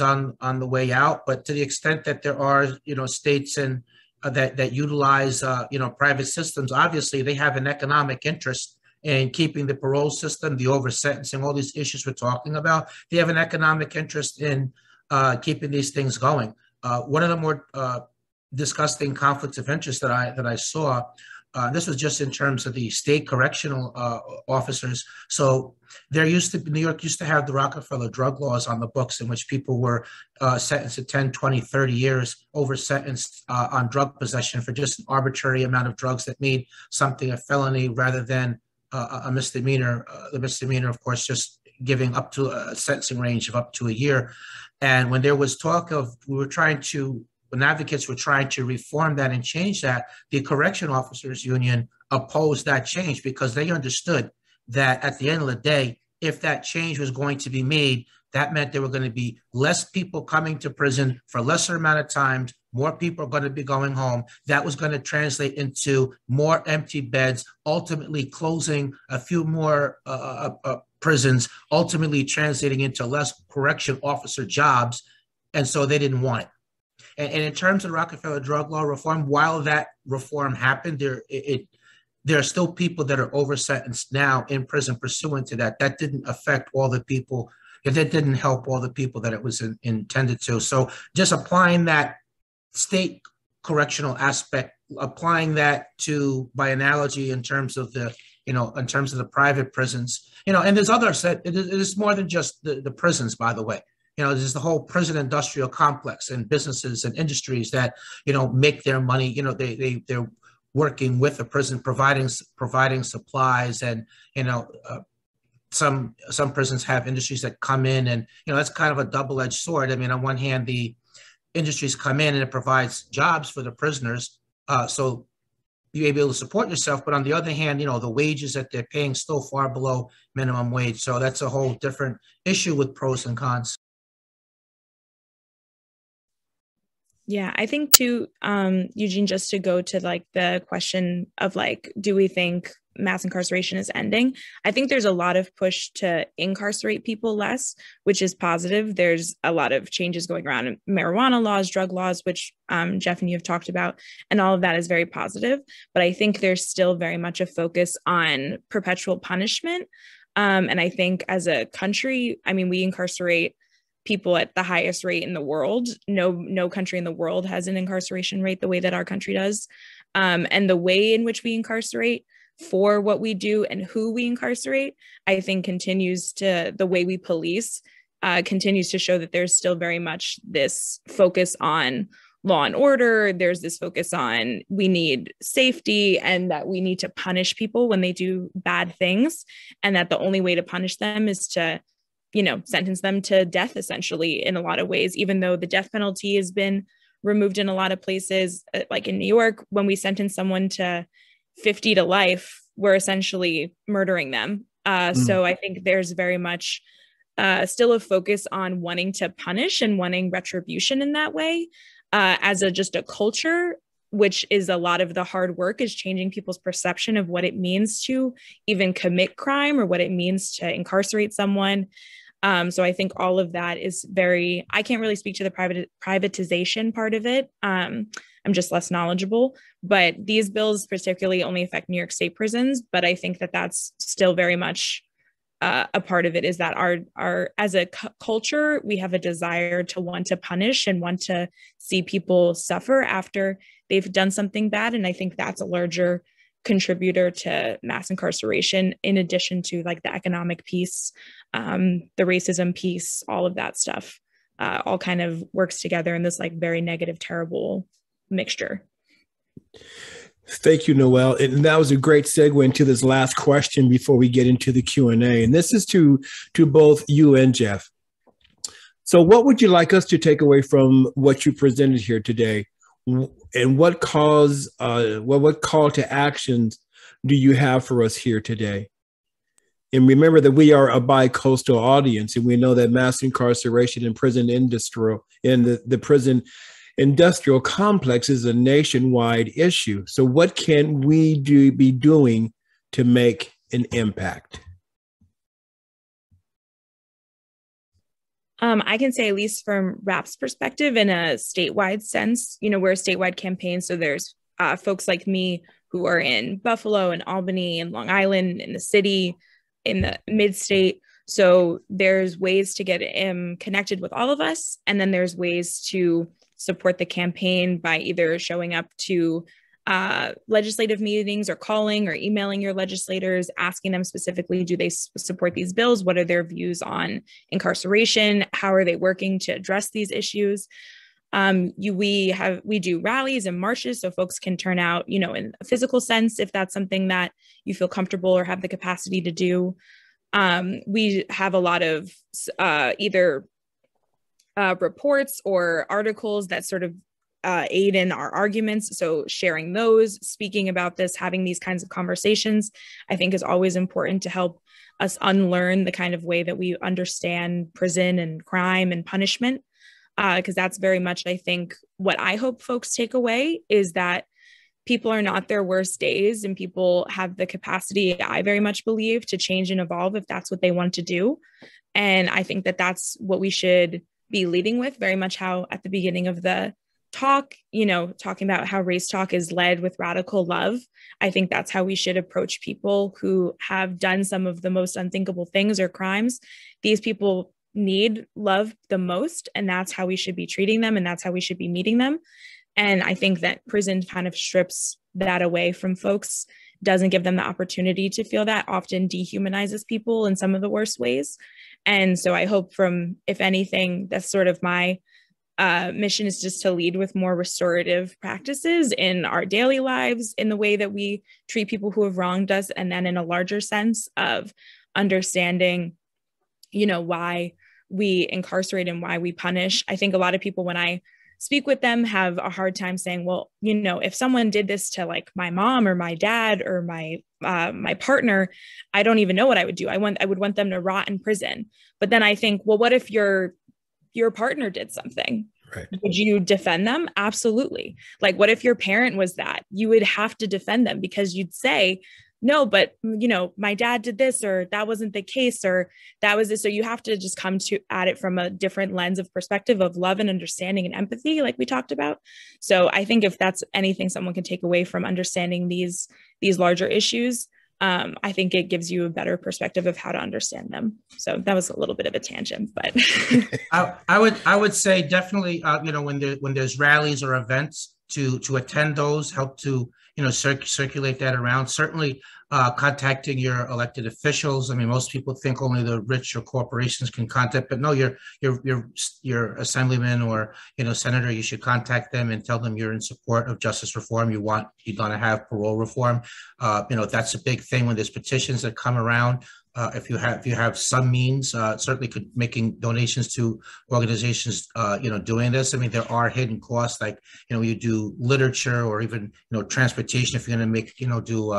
on the way out. But to the extent that there are states and that utilize private systems, obviously they have an economic interest in keeping the parole system, the over-sentencing, all these issues we're talking about. They have an economic interest in keeping these things going. One of the more disgusting conflicts of interest that I saw. This was just in terms of the state correctional officers. So New York used to have the Rockefeller drug laws on the books in which people were sentenced to 10, 20, 30 years over sentenced on drug possession for just an arbitrary amount of drugs that made something a felony rather than a misdemeanor. The misdemeanor, of course, just giving up to a sentencing range of up to a year. And when there was talk of, when advocates were trying to reform that and change that, the Correction Officers Union opposed that change because they understood that at the end of the day, if that change was going to be made, that meant there were going to be less people coming to prison for a lesser amount of time. More people are going to be going home. That was going to translate into more empty beds, ultimately closing a few more prisons, ultimately translating into less correction officer jobs. And so they didn't want it. And in terms of Rockefeller drug law reform, while that reform happened, there are still people that are over-sentenced now in prison pursuant to that. That didn't affect all the people. That didn't help all the people that it was intended to. So just applying that state correctional aspect, applying that to, by analogy, in terms of the private prisons, and there's others that it is more than just the prisons, by the way. There's the whole prison industrial complex and businesses and industries that, make their money. They're working with the prison, providing supplies, and, some prisons have industries that come in, and, that's kind of a double-edged sword. I mean, on one hand, the industries come in and it provides jobs for the prisoners. So you're able to support yourself. But on the other hand, the wages that they're paying still far below minimum wage. So that's a whole different issue with pros and cons. Yeah, I think too, Eugene, just to go to like the question of like, do we think mass incarceration is ending? I think there's a lot of push to incarcerate people less, which is positive. There's a lot of changes going around in marijuana laws, drug laws, which Jeff and you have talked about, and all of that is very positive. But I think there's still very much a focus on perpetual punishment. And I think as a country, I mean, we incarcerate people at the highest rate in the world. No country in the world has an incarceration rate the way that our country does. And the way in which we incarcerate for what we do and who we incarcerate, I think the way we police continues to show that there's still very much this focus on law and order. There's this focus on we need safety and that we need to punish people when they do bad things. And that the only way to punish them is to sentence them to death, essentially, in a lot of ways, even though the death penalty has been removed in a lot of places. Like in New York, when we sentence someone to 50 to life, we're essentially murdering them. So I think there's very much still a focus on wanting to punish and wanting retribution in that way as just a culture, which is a lot of the hard work is changing people's perception of what it means to even commit crime or what it means to incarcerate someone. So I think all of that is I can't really speak to the privatization part of it. I'm just less knowledgeable, but these bills particularly only affect New York State prisons. But I think that that's still very much a part of it, is that our as a culture, we have a desire to want to punish and want to see people suffer after they've done something bad. And I think that's a larger contributor to mass incarceration, in addition to like the economic piece, the racism piece, all of that stuff, all kind of works together in this like very negative, terrible mixture. Thank you, Noelle. And that was a great segue into this last question before we get into the Q&A. And this is to both you and Jeff. So what would you like us to take away from what you presented here today? And what call to actions do you have for us here today? And remember that we are a bi-coastal audience, and we know that mass incarceration in prison industrial in the prison industrial complex is a nationwide issue. So what can we be doing to make an impact? I can say, at least from RAP's perspective, in a statewide sense, we're a statewide campaign. So there's folks like me who are in Buffalo and Albany and Long Island, in the city, in the mid-state. So there's ways to get him connected with all of us. And then there's ways to support the campaign by either showing up to legislative meetings or calling or emailing your legislators, asking them specifically, do they support these bills? What are their views on incarceration? How are they working to address these issues? We do rallies and marches so folks can turn out, in a physical sense, if that's something that you feel comfortable or have the capacity to do. We have a lot of either reports or articles that sort of aid in our arguments. So sharing those, speaking about this, having these kinds of conversations, I think is always important to help us unlearn the kind of way that we understand prison and crime and punishment. Because that's very much, I think, what I hope folks take away is that people are not their worst days, and people have the capacity, I very much believe, to change and evolve if that's what they want to do. And I think that that's what we should be leading with, very much how at the beginning of the talk, talking about how Race Talk is led with radical love. I think that's how we should approach people who have done some of the most unthinkable things or crimes. These people need love the most, and that's how we should be treating them, and that's how we should be meeting them. And I think that prison kind of strips that away from folks, doesn't give them the opportunity to feel that, often dehumanizes people in some of the worst ways. And so I hope if anything, that's sort of my mission, is just to lead with more restorative practices in our daily lives, in the way that we treat people who have wronged us, and then in a larger sense of understanding, why we incarcerate and why we punish. I think a lot of people, when I speak with them, have a hard time saying, well, if someone did this to like my mom or my dad or my partner, I don't even know what I would do. I would want them to rot in prison. But then I think, well, what if your partner did something? Right. Would you defend them? Absolutely. Like, what if your parent was that? You would have to defend them, because you'd say, no, but my dad did this, or that wasn't the case, or that was this. So you have to just come at it from a different lens of perspective of love and understanding and empathy, like we talked about. So I think if that's anything someone can take away from understanding these larger issues, I think it gives you a better perspective of how to understand them. So that was a little bit of a tangent, but I would say definitely, when there's rallies or events, to attend those, help to circulate that around. Certainly contacting your elected officials. I mean, most people think only the rich or corporations can contact, but no, your assemblyman or senator, you should contact them and tell them you're in support of justice reform. You're going to have parole reform. That's a big thing when there's petitions that come around. If you have some means, certainly making donations to organizations, doing this. I mean, there are hidden costs, like, you do literature or even, transportation. If you're going to make, do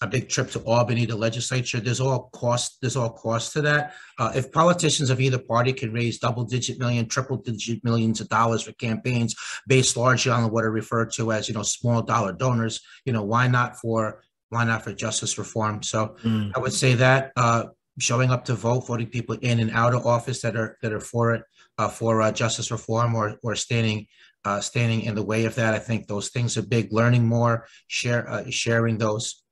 a big trip to Albany, the legislature, there's all cost to that. If politicians of either party can raise double-digit million, triple-digit millions of dollars for campaigns based largely on what are referred to as, small dollar donors, why not for justice reform? So I would say that showing up to vote, voting people in and out of office that are for it, for justice reform, or standing in the way of that. I think those things are big. Learning more, sharing those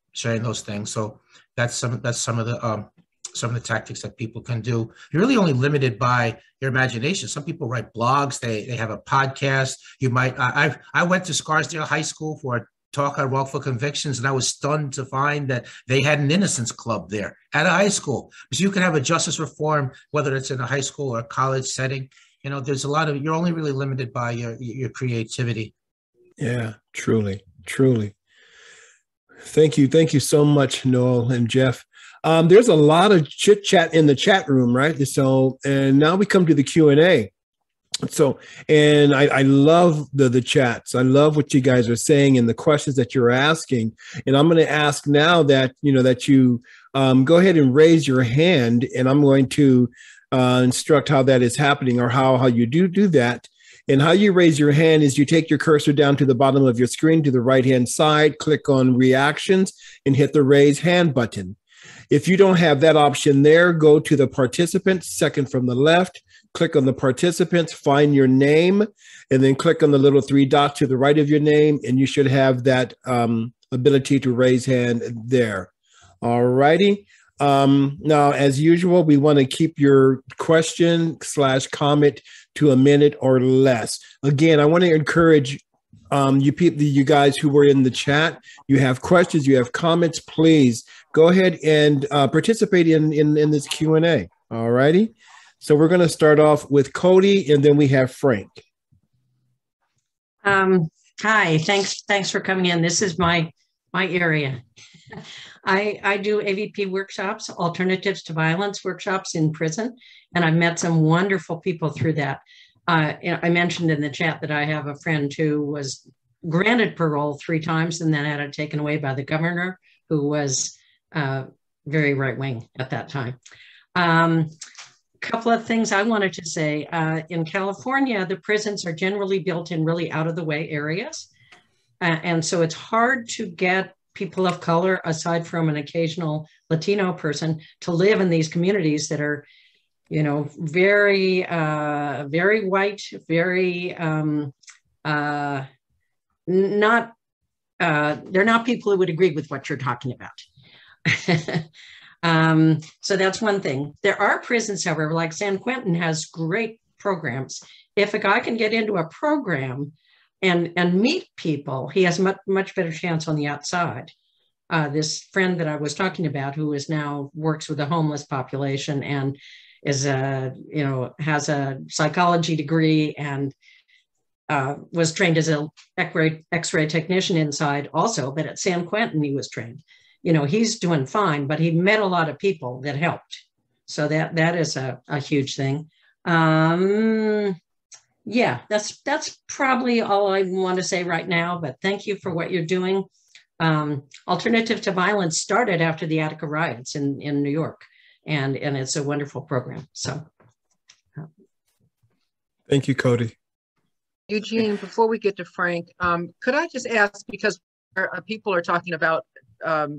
things. So that's some of the tactics that people can do. You're really only limited by your imagination. Some people write blogs. They have a podcast. You might. I went to Scarsdale High School for a talk on wrongful convictions, and I was stunned to find that they had an innocence club there at a high school. So you can have a justice reform, whether it's in a high school or a college setting. There's a lot of, you're only really limited by your creativity. Yeah, truly. Thank you so much, Noel and Jeff. There's a lot of chit chat in the chat room, right? So, and now we come to the Q&A. So, and I love the chats. I love what you guys are saying and the questions that you're asking. And I'm going to ask now that, that you go ahead and raise your hand, and I'm going to instruct how that is happening, or how you do that. And how you raise your hand is you take your cursor down to the bottom of your screen to the right-hand side, click on reactions, and hit the raise hand button. If you don't have that option there, go to the participants, second from the left, click on the participants, find your name, and then click on the little three dots to the right of your name, and you should have that ability to raise hand there. All righty. Now, as usual, we want to keep your question/comment to a minute or less. Again, I want to encourage you guys who were in the chat. You have questions, you have comments, please go ahead and participate in this Q&A. All righty. So we're going to start off with Cody, and then we have Frank. Hi, thanks for coming in. This is my area. I do AVP workshops, alternatives to violence workshops in prison, and I've met some wonderful people through that. I mentioned in the chat that I have a friend who was granted parole 3 times and then had it taken away by the governor, who was very right-wing at that time. Couple of things I wanted to say. In California, the prisons are generally built in really out-of-the-way areas. And so it's hard to get people of color, aside from an occasional Latino person, to live in these communities that are, you know, very, very white, very, they're not people who would agree with what you're talking about. So that's one thing. There are prisons, however, like San Quentin has great programs. If a guy can get into a program and meet people, he has much better chance on the outside. This friend that I was talking about, who is now works with the homeless population and is has a psychology degree and was trained as an X-ray technician inside also, but at San Quentin he was trained. You know, he's doing fine, but he met a lot of people that helped. So that is a huge thing. Yeah, that's probably all I want to say right now, but thank you for what you're doing. Alternative to Violence started after the Attica riots in New York, and it's a wonderful program. So thank you, Cody. Eugene, before we get to Frank, could I just ask, because people are talking about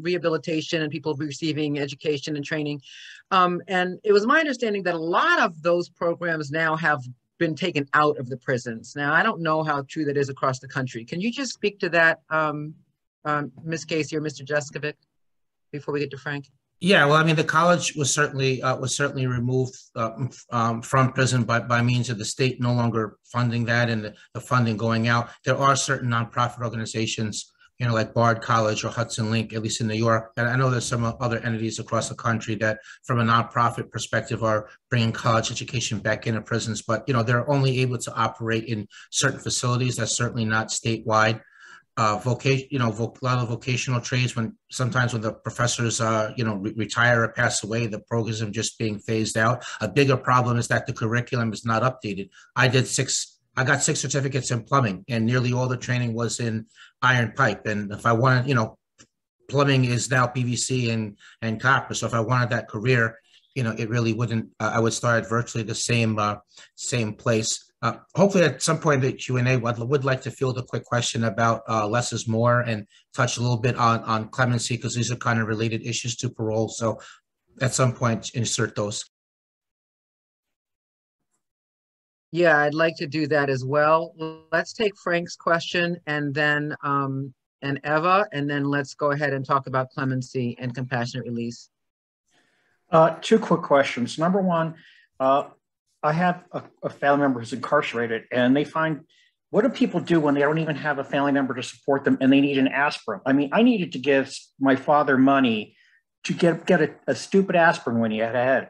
rehabilitation and people receiving education and training, and it was my understanding that a lot of those programs now have been taken out of the prisons. Now, I don't know how true that is across the country. Can you just speak to that, Ms. Casey or Mr. Jeskovic, before we get to Frank? Yeah, well, I mean, the college was certainly removed from prison by means of the state no longer funding that and the funding going out. There are certain nonprofit organizations, you know, like Bard College or Hudson Link, at least in New York. And I know there's some other entities across the country that, from a nonprofit perspective, are bringing college education back into prisons. But, you know, they're only able to operate in certain facilities. That's certainly not statewide. A lot of vocational trades, sometimes when the professors, retire or pass away, the programs are just being phased out. A bigger problem is that the curriculum is not updated. I got 6 certificates in plumbing, and nearly all the training was in iron pipe. And if I wanted, plumbing is now PVC and copper. So if I wanted that career, it really wouldn't, I would start at virtually the same place. Hopefully at some point in the Q&A, I would like to field a quick question about less is more and touch a little bit on clemency, because these are kind of related issues to parole. So at some point, insert those. Yeah, I'd like to do that as well. Let's take Frank's question and then and Eva, and then let's go ahead and talk about clemency and compassionate release. 2 quick questions. Number one, I have a family member who's incarcerated, and they find, what do people do when they don't even have a family member to support them and they need an aspirin? I mean, I needed to give my father money to get a stupid aspirin when he had a headache.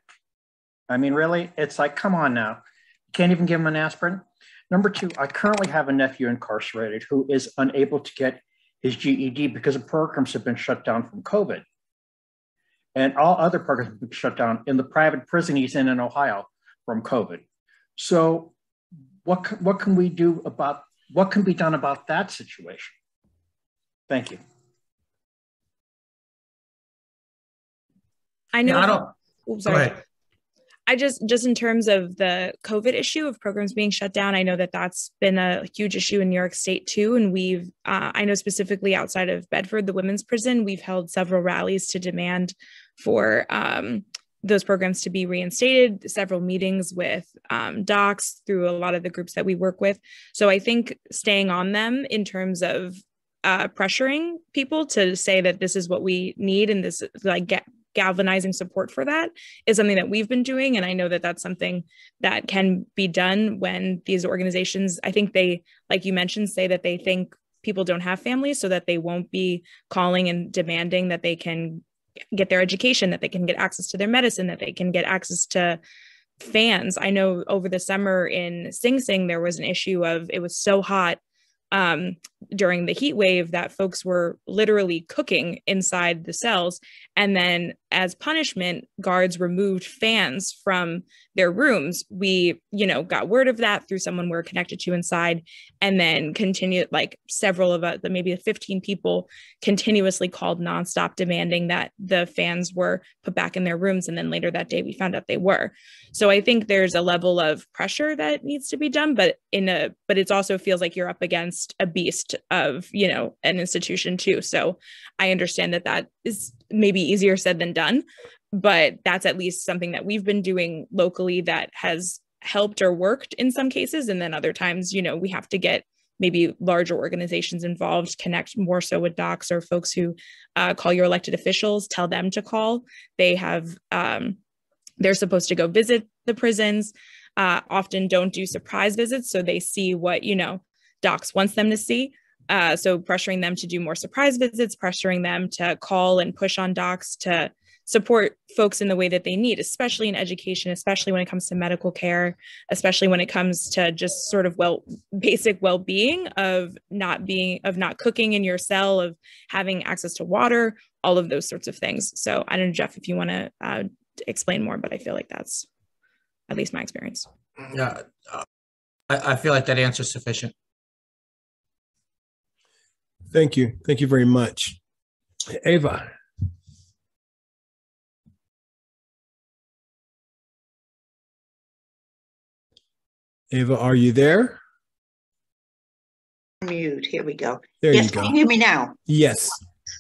I mean, really? It's like, come on now. You can't even give him an aspirin? Number 2, I currently have a nephew incarcerated who is unable to get his GED because the programs have been shut down from COVID. And all other programs have been shut down in the private prison he's in Ohio from COVID. So what can we do about, what can be done about that situation? Thank you. I know. Yeah, I don't. Oops, sorry. Go ahead. I just in terms of the COVID issue of programs being shut down, I know that that's been a huge issue in New York State too. And we've, I know specifically outside of Bedford, the women's prison, we've held several rallies to demand for those programs to be reinstated, several meetings with docs through a lot of the groups that we work with. So I think staying on them in terms of pressuring people to say that this is what we need and this, like, galvanizing support for that is something that we've been doing. And I know that that's something that can be done when these organizations, I think they, like you mentioned, say that they think people don't have families, so that they won't be calling and demanding that they can get their education, that they can get access to their medicine, that they can get access to fans. I know over the summer in Sing Sing, there was an issue of, it was so hot during the heat wave that folks were literally cooking inside the cells. And then as punishment, guards removed fans from their rooms. We, got word of that through someone we're connected to inside, and then continued, like several of us, maybe 15 people continuously called nonstop demanding that the fans were put back in their rooms. And then later that day, we found out they were. So I think there's a level of pressure that needs to be done, but it also feels like you're up against a beast of, an institution too. So I understand that is maybe easier said than done, but that's at least something that we've been doing locally that has helped or worked in some cases. And then other times, we have to get maybe larger organizations involved, connect more so with docs or folks who call your elected officials, tell them to call. They have, they're supposed to go visit the prisons, often don't do surprise visits. So they see what, docs wants them to see. So pressuring them to do more surprise visits, pressuring them to call and push on docs to support folks in the way that they need, especially in education, especially when it comes to medical care, especially when it comes to just sort of basic well-being of not cooking in your cell, of having access to water, all of those sorts of things. So I don't know, Jeff, if you want to explain more, but I feel like that's at least my experience. Yeah, I feel like that answer is sufficient. Thank you. Thank you very much. Ava. Ava, are you there? Mute. Here we go. There yes, you go. Can you hear me now? Yes.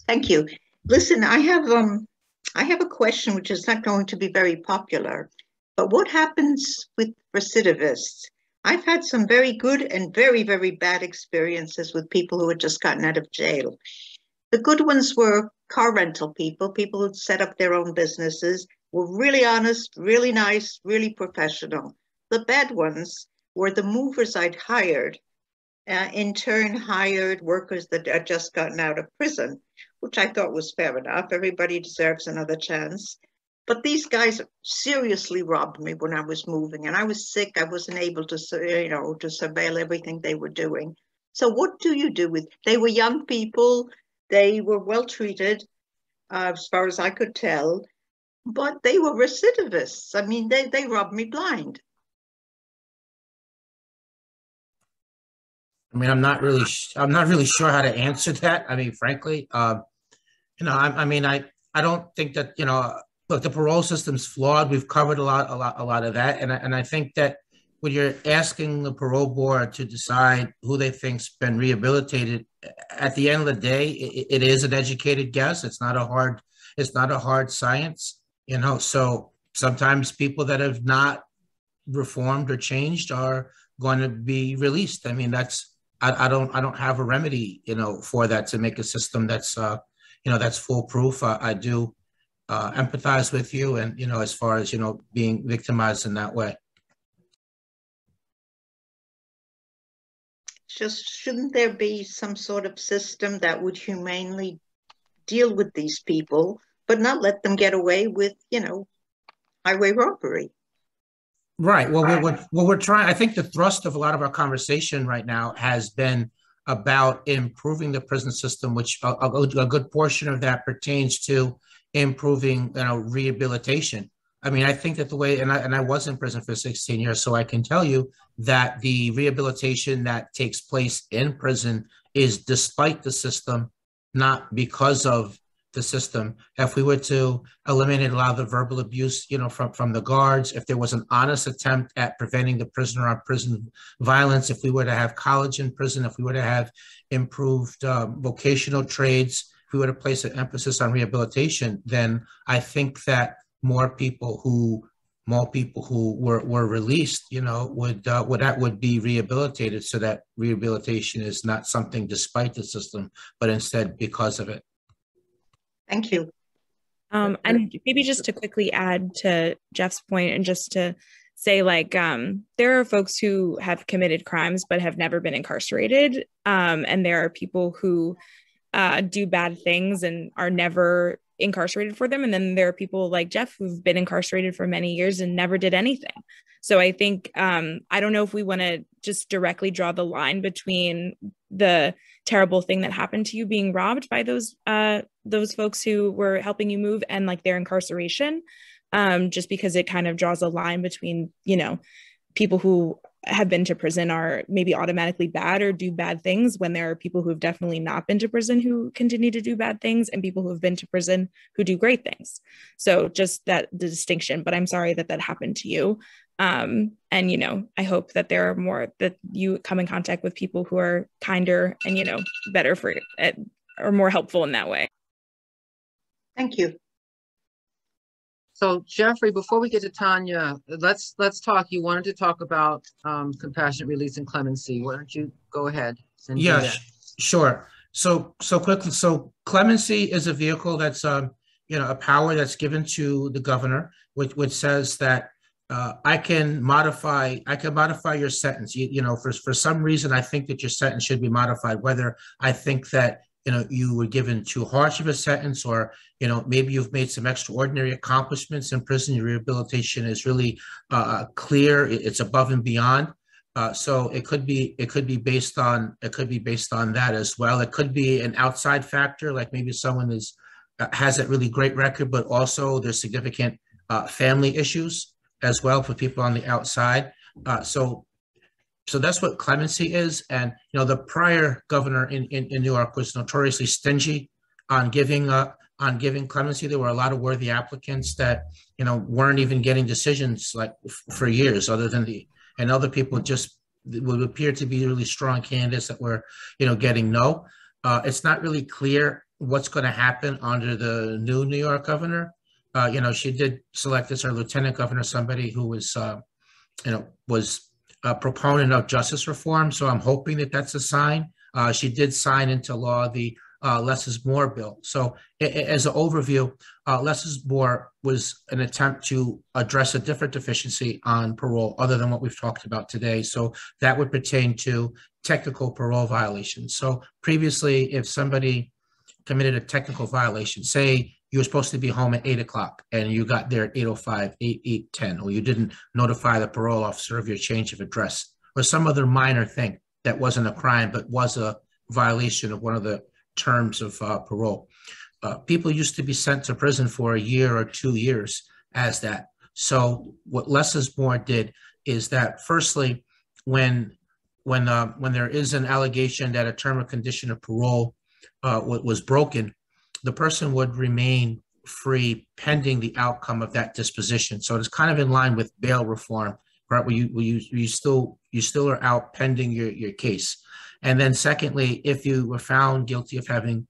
Thank you. Listen, I have a question which is not going to be very popular, but what happens with recidivists? I've had some very good and very, very bad experiences with people who had just gotten out of jail. The good ones were car rental people who'd set up their own businesses, were really honest, really nice, really professional. The bad ones were the movers I'd hired, in turn hired workers that had just gotten out of prison, which I thought was fair enough. Everybody deserves another chance. But these guys seriously robbed me when I was moving, and I was sick. I wasn't able to, to surveil everything they were doing. So what do you do with? They were young people. They were well treated, as far as I could tell, but they were recidivists. I mean, they robbed me blind. I mean, I'm not really sure how to answer that. I mean, frankly, I don't think that, look, the parole system's flawed. We've covered a lot of that, and I think that when you're asking the parole board to decide who they think's been rehabilitated, at the end of the day, it is an educated guess. It's not a hard science, So sometimes people that have not reformed or changed are going to be released. I mean, I don't have a remedy, for that, to make a system that's that's foolproof. I do empathize with you, and as far as being victimized in that way. Just shouldn't there be some sort of system that would humanely deal with these people, but not let them get away with, highway robbery? Right. Well, we're trying. I think the thrust of a lot of our conversation right now has been about improving the prison system, which a good portion of that pertains to improving, rehabilitation. I mean, I think that the way, and I was in prison for 16 years, so I can tell you that the rehabilitation that takes place in prison is despite the system, not because of the system. If we were to eliminate a lot of the verbal abuse, from the guards, if there was an honest attempt at preventing the prisoner on prison violence, if we were to have college in prison, if we were to have improved vocational trades, if we were to place an emphasis on rehabilitation, then I think that more people who were released, would be rehabilitated, so that rehabilitation is not something despite the system, but instead because of it. Thank you. And maybe just to quickly add to Jeff's point, and just to say, like, there are folks who have committed crimes but have never been incarcerated. And there are people who do bad things and are never incarcerated for them. And then there are people like Jeff who've been incarcerated for many years and never did anything. So I think, I don't know if we want to just directly draw the line between the terrible thing that happened to you being robbed by those folks who were helping you move and like their incarceration, just because it kind of draws a line between, you know, people who have been to prison are maybe automatically bad or do bad things, when there are people who have definitely not been to prison who continue to do bad things, and people who have been to prison who do great things. So just that, the distinction. But I'm sorry that that happened to you. And, you know, I hope that there are more, that you come in contact with people who are kinder and, you know, better for it, or more helpful in that way. Thank you. So Jeffrey, before we get to Tanya, let's talk. You wanted to talk about compassionate release and clemency. Why don't you go ahead and do that? Sure. So quickly. So clemency is a vehicle that's you know, a power that's given to the governor, which says that I can modify your sentence. You know, for some reason, I think that your sentence should be modified, whether I think that, you know, you were given too harsh of a sentence, or, you know, maybe you've made some extraordinary accomplishments in prison. Your rehabilitation is really clear. It's above and beyond. So it could be based on that as well. It could be an outside factor, like maybe someone has a really great record, but also there's significant family issues as well for people on the outside. So that's what clemency is. And, you know, the prior governor in New York was notoriously stingy on giving clemency. There were a lot of worthy applicants that, you know, weren't even getting decisions like for years, other than and other people just would appear to be really strong candidates that were, you know, getting no. It's not really clear what's going to happen under the new New York governor. You know, she did select as her lieutenant governor somebody who was, you know, was a proponent of justice reform. So I'm hoping that that's a sign. She did sign into law the Less is More bill. So as an overview, Less is More was an attempt to address a different deficiency on parole other than what we've talked about today. So that would pertain to technical parole violations. So previously, if somebody committed a technical violation, say you were supposed to be home at 8 o'clock and you got there at 8:05, 8:10, or you didn't notify the parole officer of your change of address, or some other minor thing that wasn't a crime but was a violation of one of the terms of parole. People used to be sent to prison for a year or 2 years as that. So what Less is More did is that, firstly, when there is an allegation that a term or condition of parole was broken, the person would remain free pending the outcome of that disposition. So it's kind of in line with bail reform, right? Where you still are out pending your case. And then secondly, if you were found guilty of having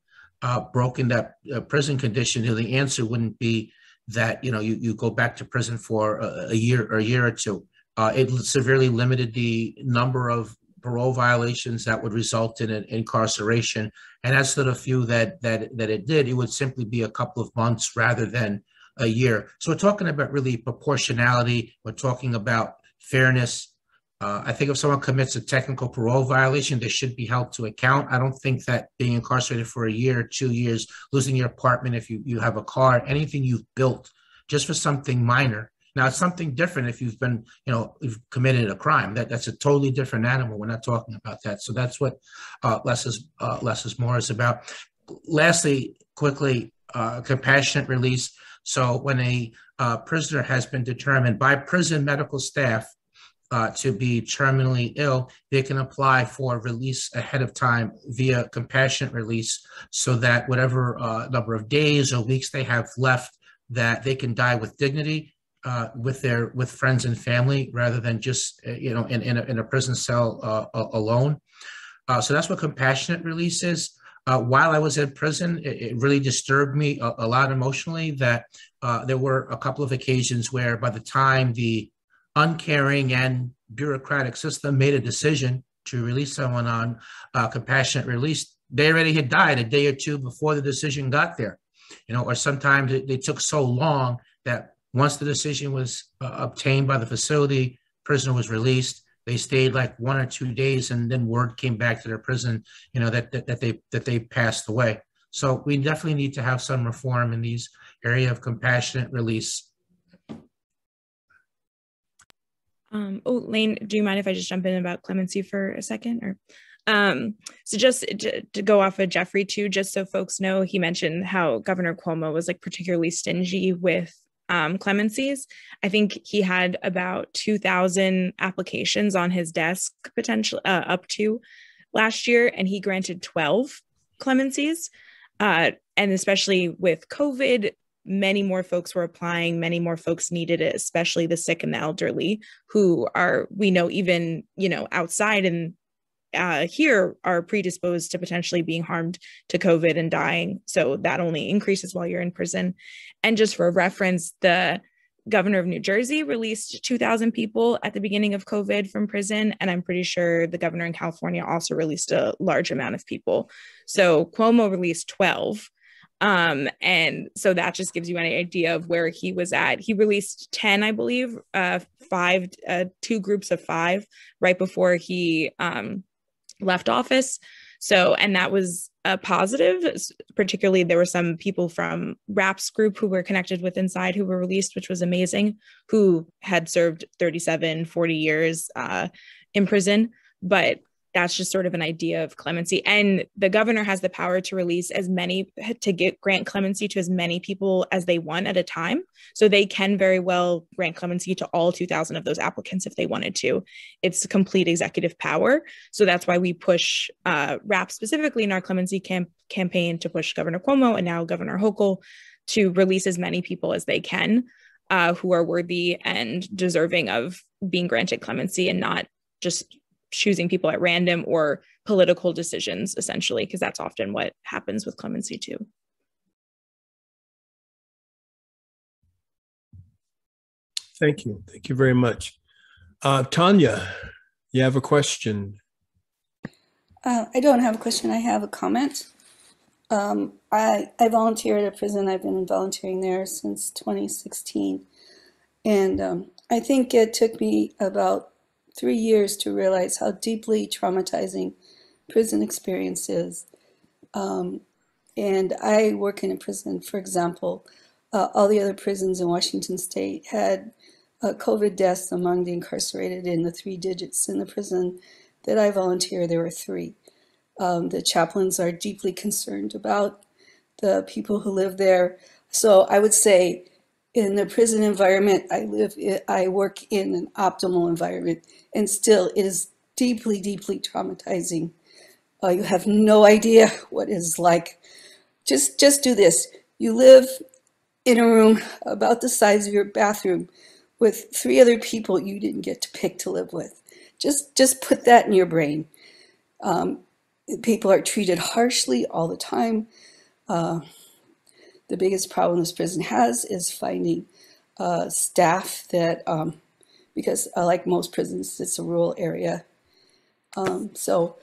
broken that prison condition, the answer wouldn't be that, you know, you go back to prison for a year or two. It severely limited the number of parole violations that would result in an incarceration. And as to the few that it did, it would simply be a couple of months rather than a year. So we're talking about really proportionality. We're talking about fairness. I think if someone commits a technical parole violation, they should be held to account. I don't think that being incarcerated for a year, 2 years, losing your apartment if you have a car, anything you've built just for something minor. Now, it's something different if you've been, you know, you've committed a crime. That's a totally different animal. We're not talking about that. So that's what Less is More is about. Lastly, quickly, compassionate release. So when a prisoner has been determined by prison medical staff to be terminally ill, they can apply for release ahead of time via compassionate release, so that whatever number of days or weeks they have left, that they can die with dignity, with friends and family, rather than just in a prison cell alone. So that's what compassionate release is. While I was in prison, it really disturbed me a lot emotionally that there were a couple of occasions where by the time the uncaring and bureaucratic system made a decision to release someone on compassionate release, they already had died a day or two before the decision got there. or sometimes they took so long that once the decision was obtained by the facility, prisoner was released. They stayed like 1 or 2 days, and then word came back to their prison, that they passed away. So we definitely need to have some reform in these area of compassionate release. Lane, do you mind if I just jump in about clemency for a second? Or so just to go off of Jeffrey too, just so folks know, he mentioned how Governor Cuomo was like particularly stingy with clemencies. I think he had about 2,000 applications on his desk potentially up to last year, and he granted 12 clemencies. And especially with COVID, many more folks were applying, many more folks needed it, especially the sick and the elderly, who are, we know, even, outside and here are predisposed to potentially being harmed to COVID and dying. So that only increases while you're in prison. And just for reference, the governor of New Jersey released 2,000 people at the beginning of COVID from prison. And I'm pretty sure the governor in California also released a large amount of people. So Cuomo released 12. And so that just gives you an idea of where he was at. He released 10, I believe, 2 groups of 5 right before he left office. So, and that was a positive. Particularly, there were some people from RAP's group who were connected with Inside who were released, which was amazing, who had served 37, 40 years in prison. But that's just sort of an idea of clemency. And the governor has the power to release grant clemency to as many people as they want at a time. So they can very well grant clemency to all 2,000 of those applicants if they wanted to. It's complete executive power. So that's why we push RAP specifically in our clemency campaign to push Governor Cuomo and now Governor Hochul to release as many people as they can who are worthy and deserving of being granted clemency, and not just choosing people at random or political decisions, essentially, because that's often what happens with clemency too. Thank you. Thank you very much. Tanya, you have a question? I don't have a question. I have a comment. I volunteer at a prison. I've been volunteering there since 2016. And I think it took me about 3 years to realize how deeply traumatizing prison experience is. And I work in a prison, for example, all the other prisons in Washington State had COVID deaths among the incarcerated in the 3 digits. In the prison that I volunteer, there were 3. The chaplains are deeply concerned about the people who live there. So I would say in the prison environment I work in an optimal environment, and still it is deeply, deeply traumatizing. You have no idea what it's like. Just do this. You live in a room about the size of your bathroom with 3 other people you didn't get to pick to live with. Just put that in your brain. People are treated harshly all the time. The biggest problem this prison has is finding staff that, because like most prisons, it's a rural area. So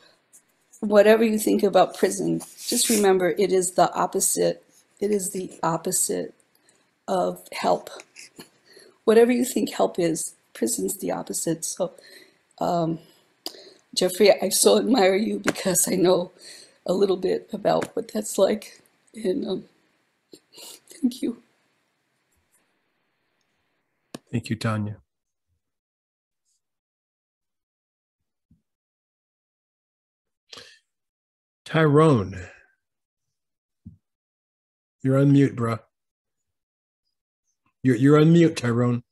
whatever you think about prison, just remember it is the opposite. It is the opposite of help. Whatever you think help is, prison's the opposite. So Jeffrey, I so admire you because I know a little bit about what that's like. And thank you. Thank you, Tanya. Tyrone, you're on mute, bro. You're on mute, Tyrone.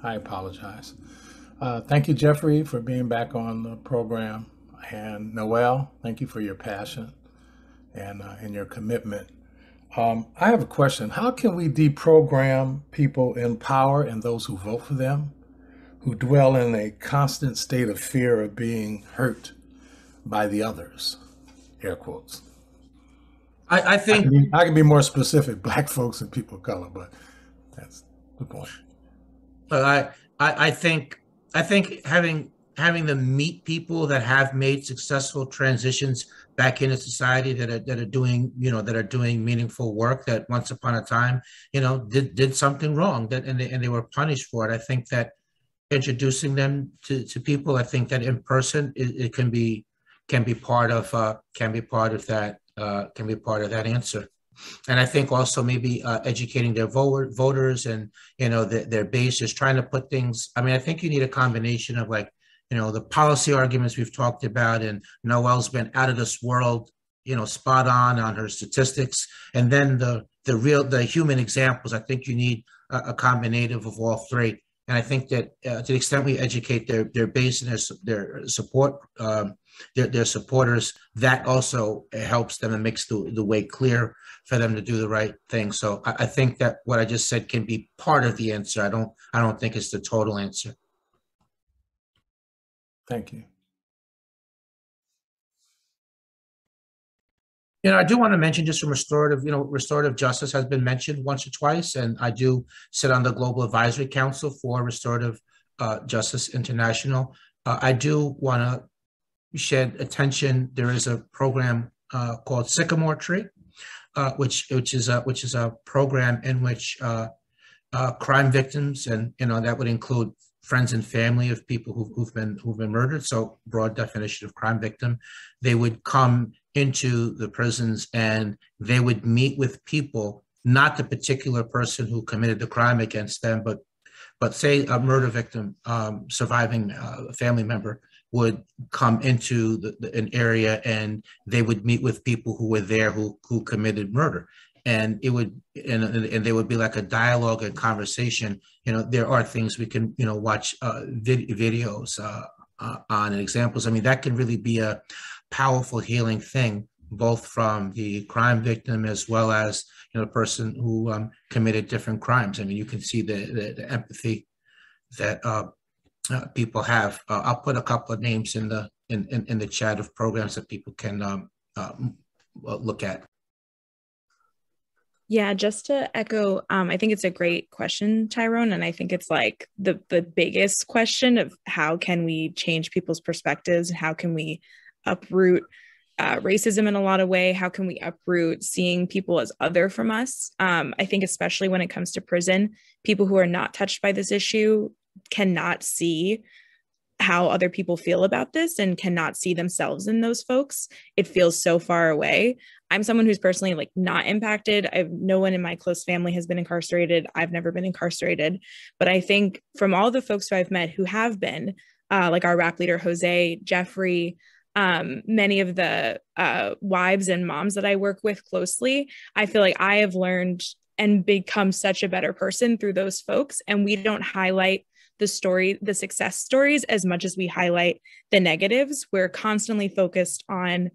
I apologize. Thank you, Jeffrey, for being back on the program. And Noel, thank you for your passion and your commitment. I have a question. How can we deprogram people in power and those who vote for them, who dwell in a constant state of fear of being hurt by the others? Air quotes. I think I can be more specific, Black folks and people of color, but that's the point. But I think having having them meet people that have made successful transitions back into society, that are doing, that are doing meaningful work, that once upon a time, did something wrong, and they were punished for it. I think that introducing them to people, I think that in person it can be part of that answer. And I think also maybe educating their voters and their base, is trying to put things. I mean, I think you need a combination of, like, the policy arguments we've talked about, and Noelle's been out of this world, spot on her statistics, and then the human examples. I think you need a combination of all three. And I think that to the extent we educate their base and their support, their supporters, that also helps them and makes the way clear for them to do the right thing. So I think that what I just said can be part of the answer. I don't think it's the total answer. Thank you. I do want to mention just from restorative justice has been mentioned once or twice, and I do sit on the Global Advisory Council for Restorative Justice International. I do want to shed attention. There is a program called Sycamore Tree, which is a program in which crime victims, and that would include friends and family of people who've been murdered. So broad definition of crime victim. They would come into the prisons and they would meet with people, not the particular person who committed the crime against them, but say a murder victim, surviving family member would come into an area, and they would meet with people who were there who committed murder. And it would, and there would be like a dialogue and conversation. There are things we can, watch videos on and examples. I mean, that can really be a powerful healing thing, both from the crime victim as well as the person who committed different crimes. I mean, you can see the empathy that people have. I'll put a couple of names in the chat of programs that people can look at. Yeah, just to echo, I think it's a great question, Tyrone. And I think it's like the biggest question of how can we change people's perspectives, and how can we uproot racism in a lot of way? How can we uproot seeing people as other from us? I think especially when it comes to prison, people who are not touched by this issue cannot see how other people feel about this and cannot see themselves in those folks. It feels so far away. I'm someone who's personally like not impacted. No one in my close family has been incarcerated. I've never been incarcerated. But I think from all the folks who I've met who have been, like our rap leader, Jose, Jeffrey, many of the wives and moms that I work with closely, I feel like I have learned and become such a better person through those folks. And we don't highlight the success stories as much as we highlight the negatives. We're constantly focused on,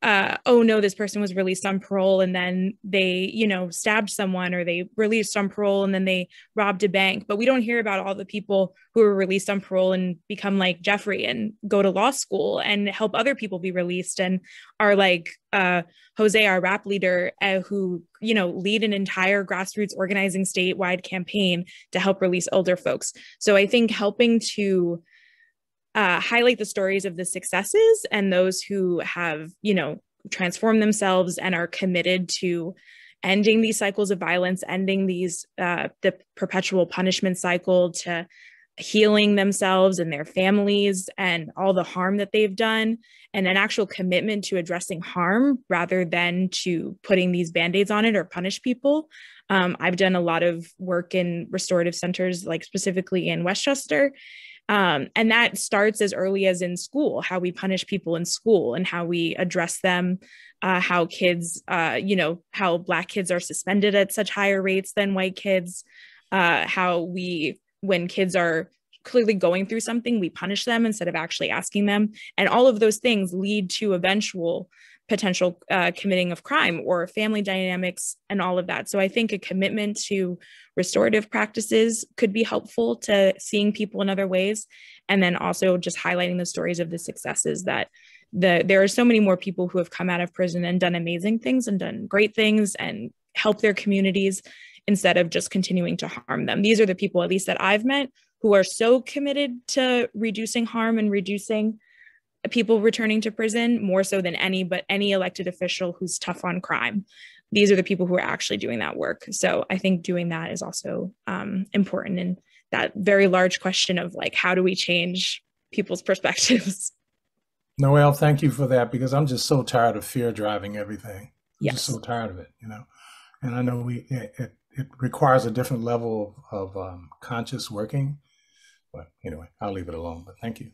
oh no, this person was released on parole and then they, stabbed someone, or they released on parole and then they robbed a bank. But we don't hear about all the people who are released on parole and become like Jeffrey and go to law school and help other people be released, and are like Jose, our rap leader, who, lead an entire grassroots organizing statewide campaign to help release older folks. So I think helping to highlight the stories of the successes and those who have, transformed themselves and are committed to ending these cycles of violence, ending these, the perpetual punishment cycle, to healing themselves and their families and all the harm that they've done, and an actual commitment to addressing harm rather than to putting these band-aids on it or punish people. I've done a lot of work in restorative centers, like specifically in Westchester. And that starts as early as in school, how we punish people in school and how we address them, how kids, how Black kids are suspended at such higher rates than white kids, how when kids are clearly going through something, we punish them instead of actually asking them. And all of those things lead to eventual potential committing of crime or family dynamics and all of that. So I think a commitment to restorative practices could be helpful to seeing people in other ways. And then also just highlighting the stories of the successes that there are so many more people who have come out of prison and done amazing things and done great things and helped their communities instead of just continuing to harm them. These are the people, at least that I've met, who are so committed to reducing harm and reducing people returning to prison, more so than any elected official who's tough on crime. These are the people who are actually doing that work. So I think doing that is also important in that very large question of like, how do we change people's perspectives? Noelle, thank you for that, because I'm just so tired of fear driving everything. I'm Yes. just so tired of it, you know. And I know it requires a different level of conscious working. But anyway, I'll leave it alone. But thank you.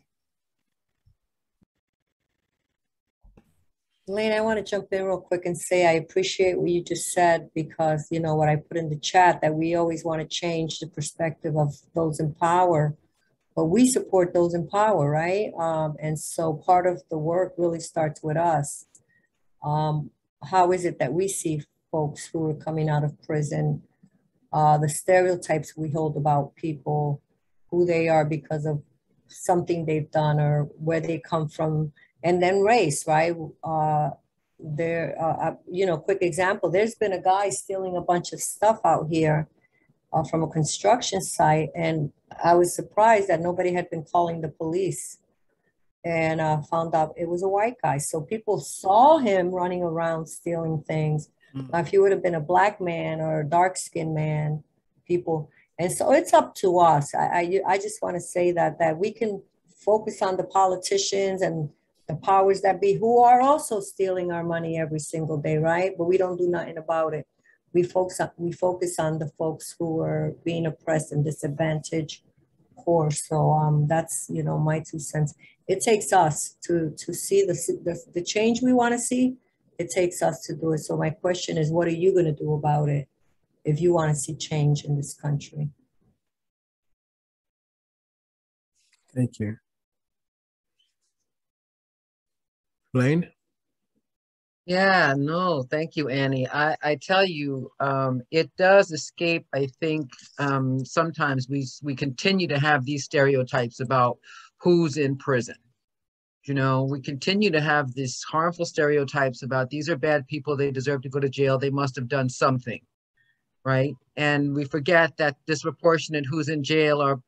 Elaine, I want to jump in real quick and say I appreciate what you just said, because, you know, what I put in the chat, that we always want to change the perspective of those in power, but we support those in power, right? And so part of the work really starts with us. How is it that we see folks who are coming out of prison, the stereotypes we hold about people, who they are because of something they've done or where they come from, and then race, right? You know, quick example, there's been a guy stealing a bunch of stuff out here from a construction site, and I was surprised that nobody had been calling the police, and found out it was a white guy. So people saw him running around stealing things. Now, if he would have been a black man or a dark-skinned man, people, and so it's up to us. I just want to say that we can focus on the politicians and the powers that be, who are also stealing our money every single day, right? But we don't do nothing about it. We focus on the folks who are being oppressed and disadvantaged, poor. So that's, you know, my 2 cents. It takes us to see the change we want to see. It takes us to do it. So my question is, what are you going to do about it if you want to see change in this country? Thank you. Blaine? Yeah, no, thank you, Annie. I tell you, it does escape, I think, sometimes we continue to have these stereotypes about who's in prison. You know, we continue to have these harmful stereotypes about these are bad people, they deserve to go to jail, they must have done something, right? And we forget that disproportionate who's in jail are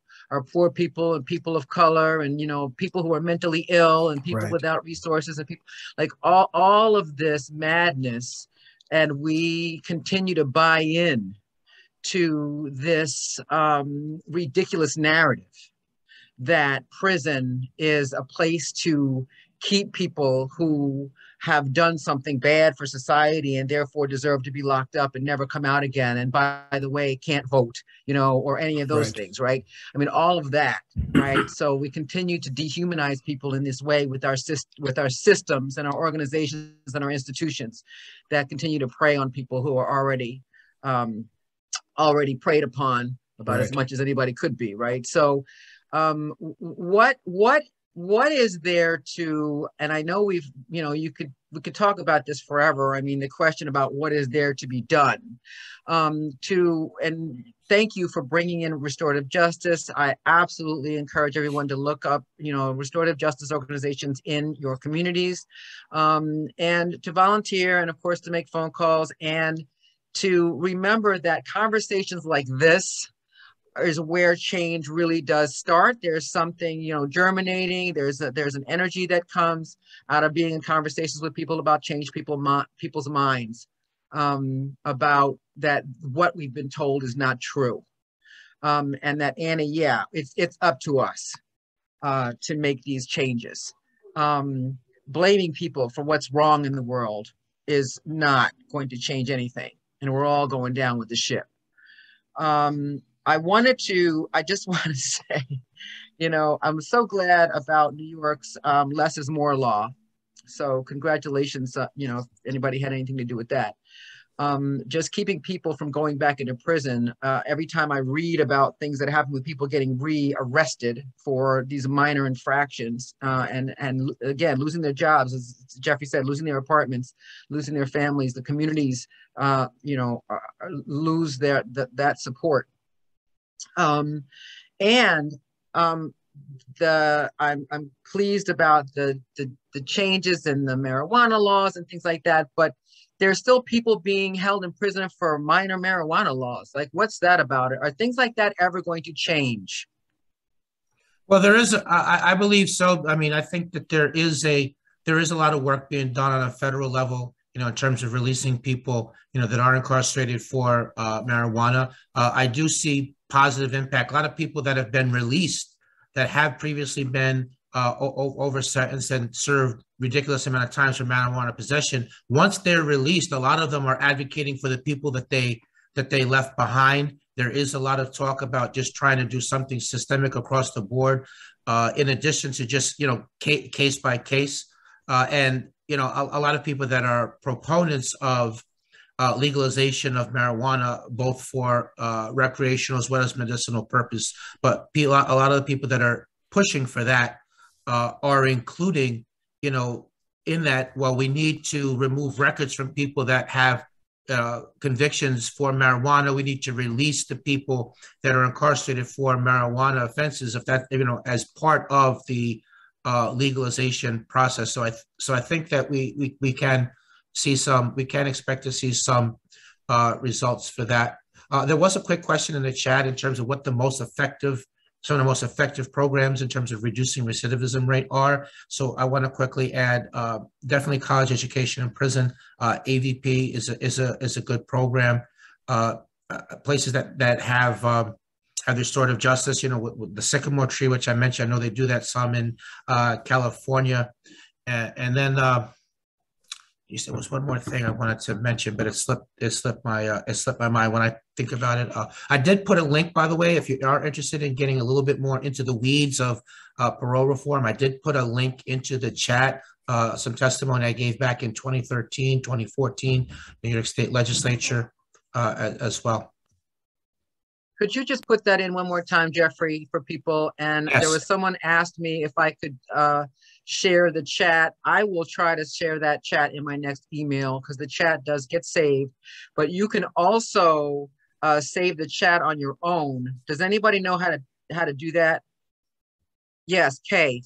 poor people and people of color, and, you know, people who are mentally ill and people Right. without resources, and people like all of this madness. And we continue to buy in to this ridiculous narrative that prison is a place to keep people who have done something bad for society and therefore deserve to be locked up and never come out again. And by the way, can't vote, you know, or any of those Right. things, right? I mean, all of that, right? So we continue to dehumanize people in this way with our systems and our organizations and our institutions that continue to prey on people who are already preyed upon about as Right. much as anybody could be, right? So what is there to, and I know we could talk about this forever. I mean, the question about what is there to be done, and thank you for bringing in restorative justice. I absolutely encourage everyone to look up, you know, restorative justice organizations in your communities, and to volunteer, and of course to make phone calls, and to remember that conversations like this is where change really does start. There's something, you know, germinating. There's an energy that comes out of being in conversations with people about change people's minds, about that what we've been told is not true, and that, Annie, yeah, it's up to us to make these changes. Blaming people for what's wrong in the world is not going to change anything, and we're all going down with the ship. I just want to say, you know, I'm so glad about New York's less is more law. So congratulations, you know, if anybody had anything to do with that. Just keeping people from going back into prison. Every time I read about things that happen with people getting re-arrested for these minor infractions, and again, losing their jobs, as Jeffrey said, losing their apartments, losing their families, the communities, you know, lose that support. I'm pleased about the changes in the marijuana laws and things like that, but there's still people being held in prison for minor marijuana laws. Like, what's that about? Are things like that ever going to change? Well, there is, I believe so. I mean, I think that there is a lot of work being done on a federal level, you know, in terms of releasing people, you know, that are incarcerated for marijuana. I do see positive impact. A lot of people that have been released that have previously been over sentenced and served ridiculous amount of times for marijuana possession. Once they're released, a lot of them are advocating for the people that they left behind. There is a lot of talk about just trying to do something systemic across the board, in addition to just, you know, case by case. And, you know, a lot of people that are proponents of legalization of marijuana, both for recreational as well as medicinal purpose. But a lot of the people that are pushing for that are including, you know, in that, well, we need to remove records from people that have convictions for marijuana. We need to release the people that are incarcerated for marijuana offenses, if that, you know, as part of the legalization process. So I think that we can expect to see some results for that. There was a quick question in the chat in terms of what some of the most effective programs in terms of reducing recidivism rate are. So I want to quickly add, definitely college education in prison. AVP is a good program. Places that have restorative justice, you know, with the Sycamore Tree, which I mentioned, I know they do that some in California. And then there was one more thing I wanted to mention, but it slipped my mind when I think about it. I did put a link, by the way, if you are interested in getting a little bit more into the weeds of parole reform. I did put a link into the chat, some testimony I gave back in 2013, 2014, New York State Legislature as well. Could you just put that in one more time, Jeffrey, for people? And Yes. There was someone asked me if I could share the chat. I will try to share that chat in my next email because the chat does get saved, but you can also save the chat on your own. Does anybody know how to do that? Yes, Kay,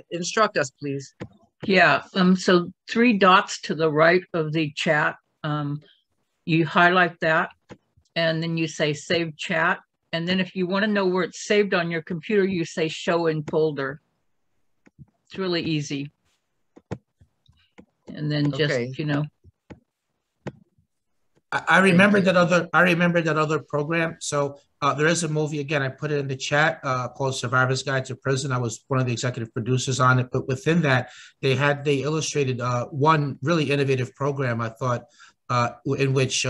instruct us, please. Yeah, so 3 dots to the right of the chat, you highlight that, and then you say save chat. And then if you want to know where it's saved on your computer, you say show in folder. It's really easy. And then just, Okay. you know. I remember that other program. So there is a movie, again, I put it in the chat, called Survivor's Guide to Prison. I was one of the executive producers on it, but within that, they illustrated one really innovative program, I thought, in which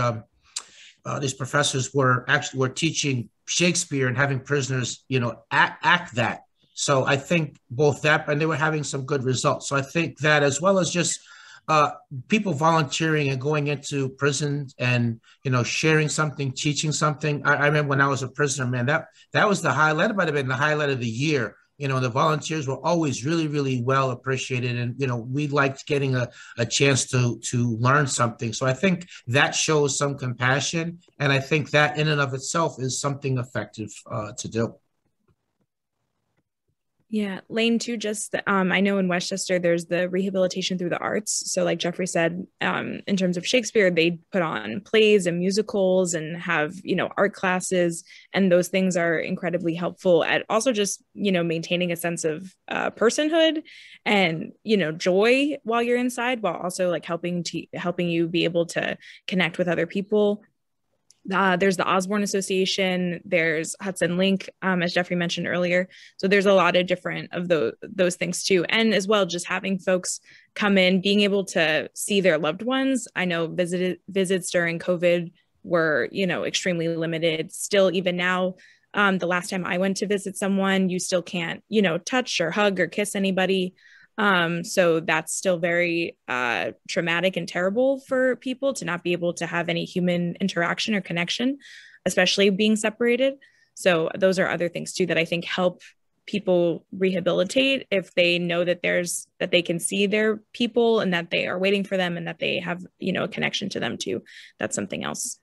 these professors were teaching Shakespeare and having prisoners, you know, act that. So I think both that, and they were having some good results. So I think that, as well as just people volunteering and going into prisons and, you know, sharing something, teaching something. I remember when I was a prisoner, man, that was the highlight. It might have been the highlight of the year. You know, the volunteers were always really, really well appreciated. And, you know, we liked getting a chance to learn something. So I think that shows some compassion. And I think that in and of itself is something effective to do. Yeah, Lane too, just I know in Westchester, there's the rehabilitation through the arts. So like Jeffrey said, in terms of Shakespeare, they put on plays and musicals and have, you know, art classes. And those things are incredibly helpful at also just, you know, maintaining a sense of personhood and, you know, joy while you're inside, while also like helping you be able to connect with other people. There's the Osborne Association, there's Hudson Link, as Jeffrey mentioned earlier. So there's a lot of different of those things too. And as well, just having folks come in, being able to see their loved ones. I know visits during COVID were, you know, extremely limited. Still, even now, the last time I went to visit someone, you still can't, you know, touch or hug or kiss anybody. So that's still very traumatic and terrible for people to not be able to have any human interaction or connection, especially being separated. So those are other things too that I think help people rehabilitate if they know that that they can see their people and that they are waiting for them and that they have, you know, a connection to them too. That's something else.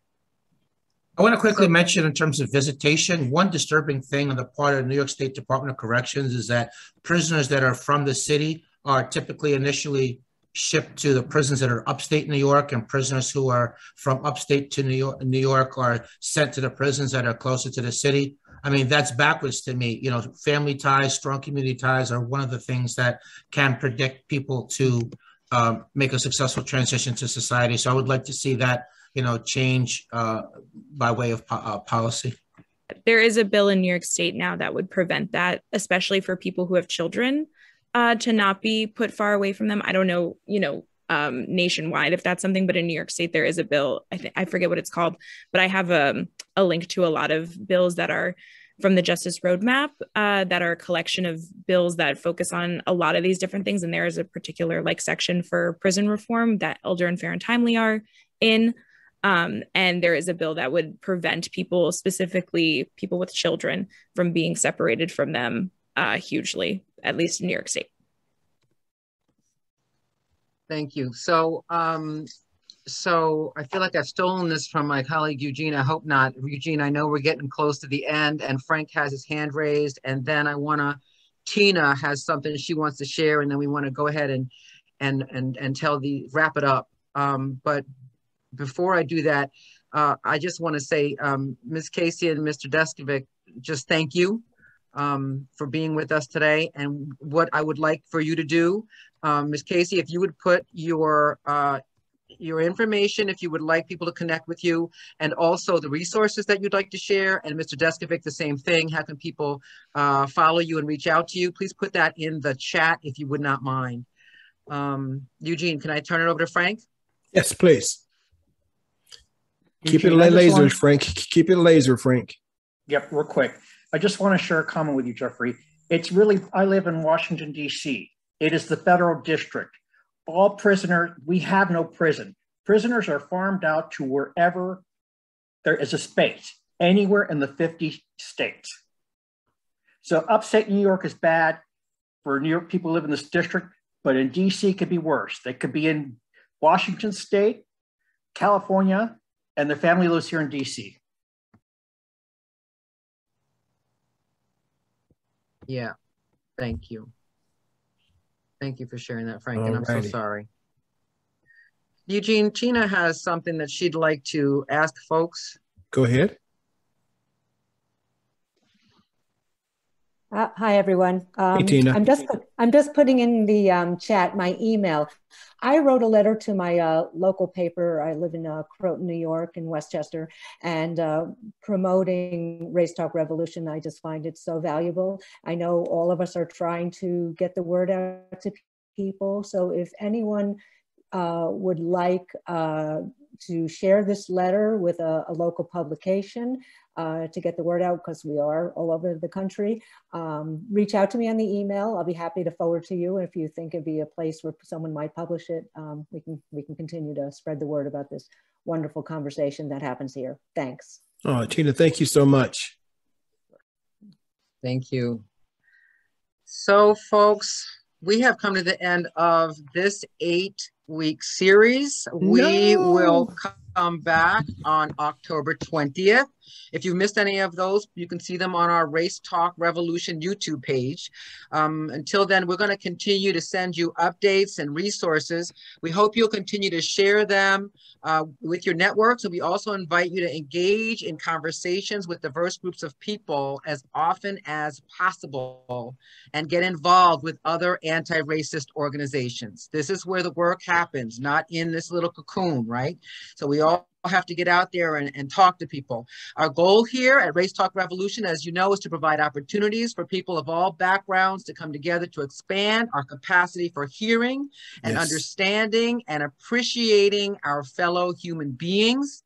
I want to quickly mention in terms of visitation, one disturbing thing on the part of the New York State Department of Corrections is that prisoners that are from the city are typically initially shipped to the prisons that are upstate New York, and prisoners who are from upstate to New York are sent to the prisons that are closer to the city. I mean, that's backwards to me. You know, family ties, strong community ties are one of the things that can predict people to make a successful transition to society. So I would like to see that, you know, change by way of policy. There is a bill in New York State now that would prevent that, especially for people who have children, to not be put far away from them. I don't know, you know, nationwide if that's something, but in New York State there is a bill. I forget what it's called, but I have a link to a lot of bills that are from the Justice Roadmap that are a collection of bills that focus on a lot of these different things. And there is a particular like section for prison reform that Elder and Fair and Timely are in. And there is a bill that would prevent people, specifically people with children, from being separated from them hugely, at least in New York State. Thank you. So, so I feel like I've stolen this from my colleague Eugene. I hope not. Eugene, I know we're getting close to the end, and Frank has his hand raised, and then Tina has something she wants to share, and then we want to go ahead and wrap it up. But before I do that, I just want to say, Ms. Casey and Mr. Deskovic, just thank you for being with us today. And what I would like for you to do, Ms. Casey, if you would put your information, if you would like people to connect with you, and also the resources that you'd like to share, and Mr. Deskovic, the same thing. How can people follow you and reach out to you? Please put that in the chat if you would not mind. Eugene, can I turn it over to Frank? Yes, please. Keep it laser, Frank. Keep it laser, Frank. Yep, real quick. I just want to share a comment with you, Jeffrey. It's really, I live in Washington, D.C. It is the federal district. All prisoners, we have no prison. Prisoners are farmed out to wherever there is a space, anywhere in the 50 states. So upstate New York is bad for New York people who live in this district, but in D.C. it could be worse. They could be in Washington State, California, and their family lives here in D.C. Yeah, thank you. Thank you for sharing that, Frank, and I'm so sorry. Eugene, Tina has something that she'd like to ask folks. Go ahead. Hi, everyone. Hey, Tina. I'm just putting in the chat my email. I wrote a letter to my local paper. I live in Croton, New York, in Westchester, and promoting Race Talk Revolution. I just find it so valuable. I know all of us are trying to get the word out to people. So if anyone would like to share this letter with a local publication to get the word out, because we are all over the country, reach out to me on the email. I'll be happy to forward to you. If you think it'd be a place where someone might publish it, we can continue to spread the word about this wonderful conversation that happens here. Thanks. Oh, Tina, thank you so much. Thank you. So, folks, we have come to the end of this 8-week series. We will come back on October 20th. If you missed any of those, you can see them on our Race Talk Revolution YouTube page. Until then, we're going to continue to send you updates and resources. We hope you'll continue to share them with your networks. And we also invite you to engage in conversations with diverse groups of people as often as possible and get involved with other anti-racist organizations. This is where the work happens, not in this little cocoon, right? So we all have to get out there and talk to people. Our goal here at Race Talk Revolution, as you know, is to provide opportunities for people of all backgrounds to come together to expand our capacity for hearing and understanding and appreciating our fellow human beings,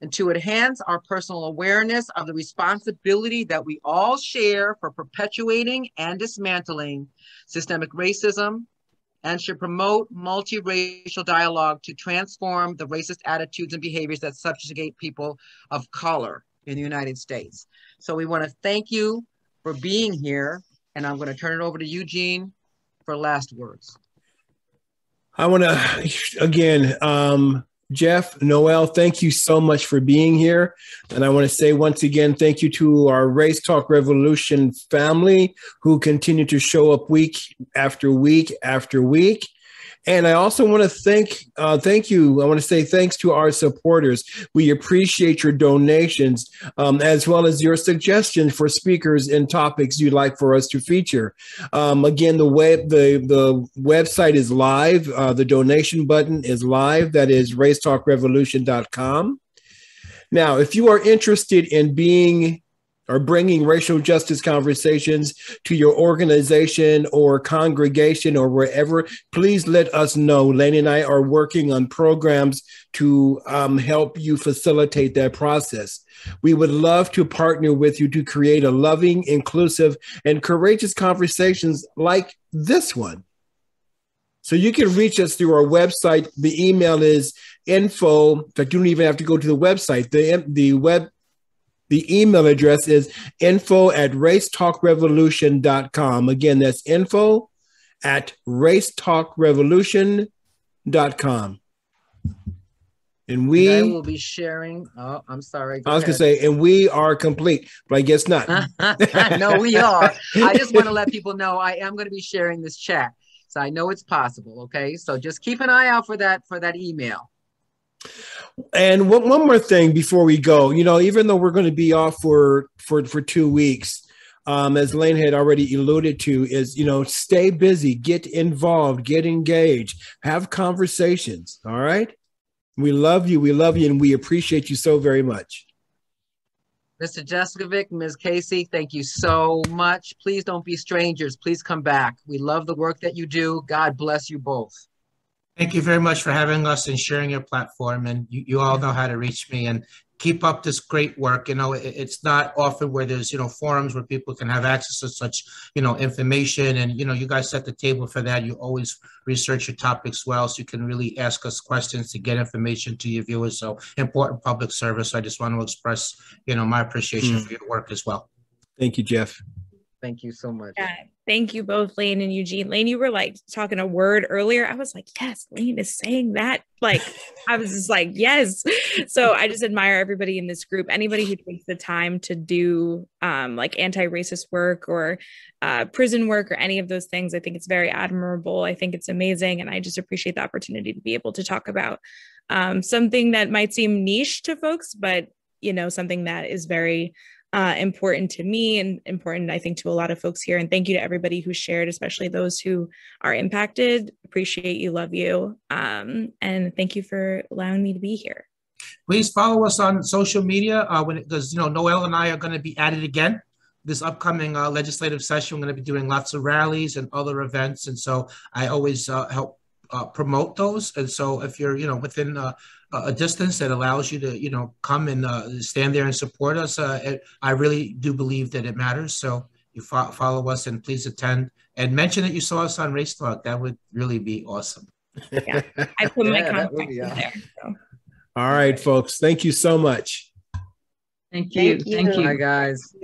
and to enhance our personal awareness of the responsibility that we all share for perpetuating and dismantling systemic racism, and should promote multiracial dialogue to transform the racist attitudes and behaviors that subjugate people of color in the United States. So we want to thank you for being here, and I'm going to turn it over to Eugene for last words. I want to, again, Jeff, Noel, thank you so much for being here. And I want to say once again, thank you to our Race Talk Revolution family who continue to show up week after week after week. And I also want to thank you. I want to say thanks to our supporters. We appreciate your donations, as well as your suggestions for speakers and topics you'd like for us to feature. Again, the website is live. The donation button is live. That is racetalkrevolution.com. Now, if you are interested in bringing racial justice conversations to your organization or congregation or wherever, please let us know. Lane and I are working on programs to help you facilitate that process. We would love to partner with you to create a loving, inclusive, and courageous conversations like this one. So you can reach us through our website. The email is info. In fact, you don't even have to go to the website. The email address is info@racetalkrevolution.com. Again, that's info@racetalkrevolution.com. And I will be sharing. Oh, I'm sorry. I was going to say, and we are complete, but I guess not. No, we are. I just want to let people know I am going to be sharing this chat. So I know it's possible. Okay. So just keep an eye out for that email. And one more thing before we go, even though we're going to be off for 2 weeks, as Lane had already alluded to, is, stay busy, get involved, get engaged, have conversations. All right. We love you, and we appreciate you so very much. Mr. Jeskovic, Ms. Casey, thank you so much. Please don't be strangers. Please come back. We love the work that you do. God bless you both. Thank you very much for having us and sharing your platform. And you all know how to reach me, and keep up this great work. It's not often where there's, forums where people can have access to such, information. And, you guys set the table for that. You always research your topics well, so you can really ask us questions to get information to your viewers. So important public service. So I just want to express, my appreciation for your work as well. Thank you, Jeff. Thank you so much. Yeah, thank you both, Lane and Eugene. Lane, you were talking a word earlier. I was like, yes, Lane is saying that. I was just like, yes. So I just admire everybody in this group. Anybody who takes the time to do anti-racist work or prison work or any of those things, I think it's very admirable. I think it's amazing. And I just appreciate the opportunity to be able to talk about something that might seem niche to folks, but, something that is very important to me and important, I think, to a lot of folks here. And thank you to everybody who shared, especially those who are impacted. Appreciate you, love you. And thank you for allowing me to be here. Please follow us on social media because, Noel and I are going to be at it again. This upcoming legislative session, we're going to be doing lots of rallies and other events. And so I always help promote those. And so if you're, within a distance that allows you to, come and stand there and support us, I really do believe that it matters. So you follow us and please attend and mention that you saw us on Race Talk. That would really be awesome. Yeah, I put my contact in there. So. All right, folks. Thank you so much. Thank you. Thank you. Bye, guys.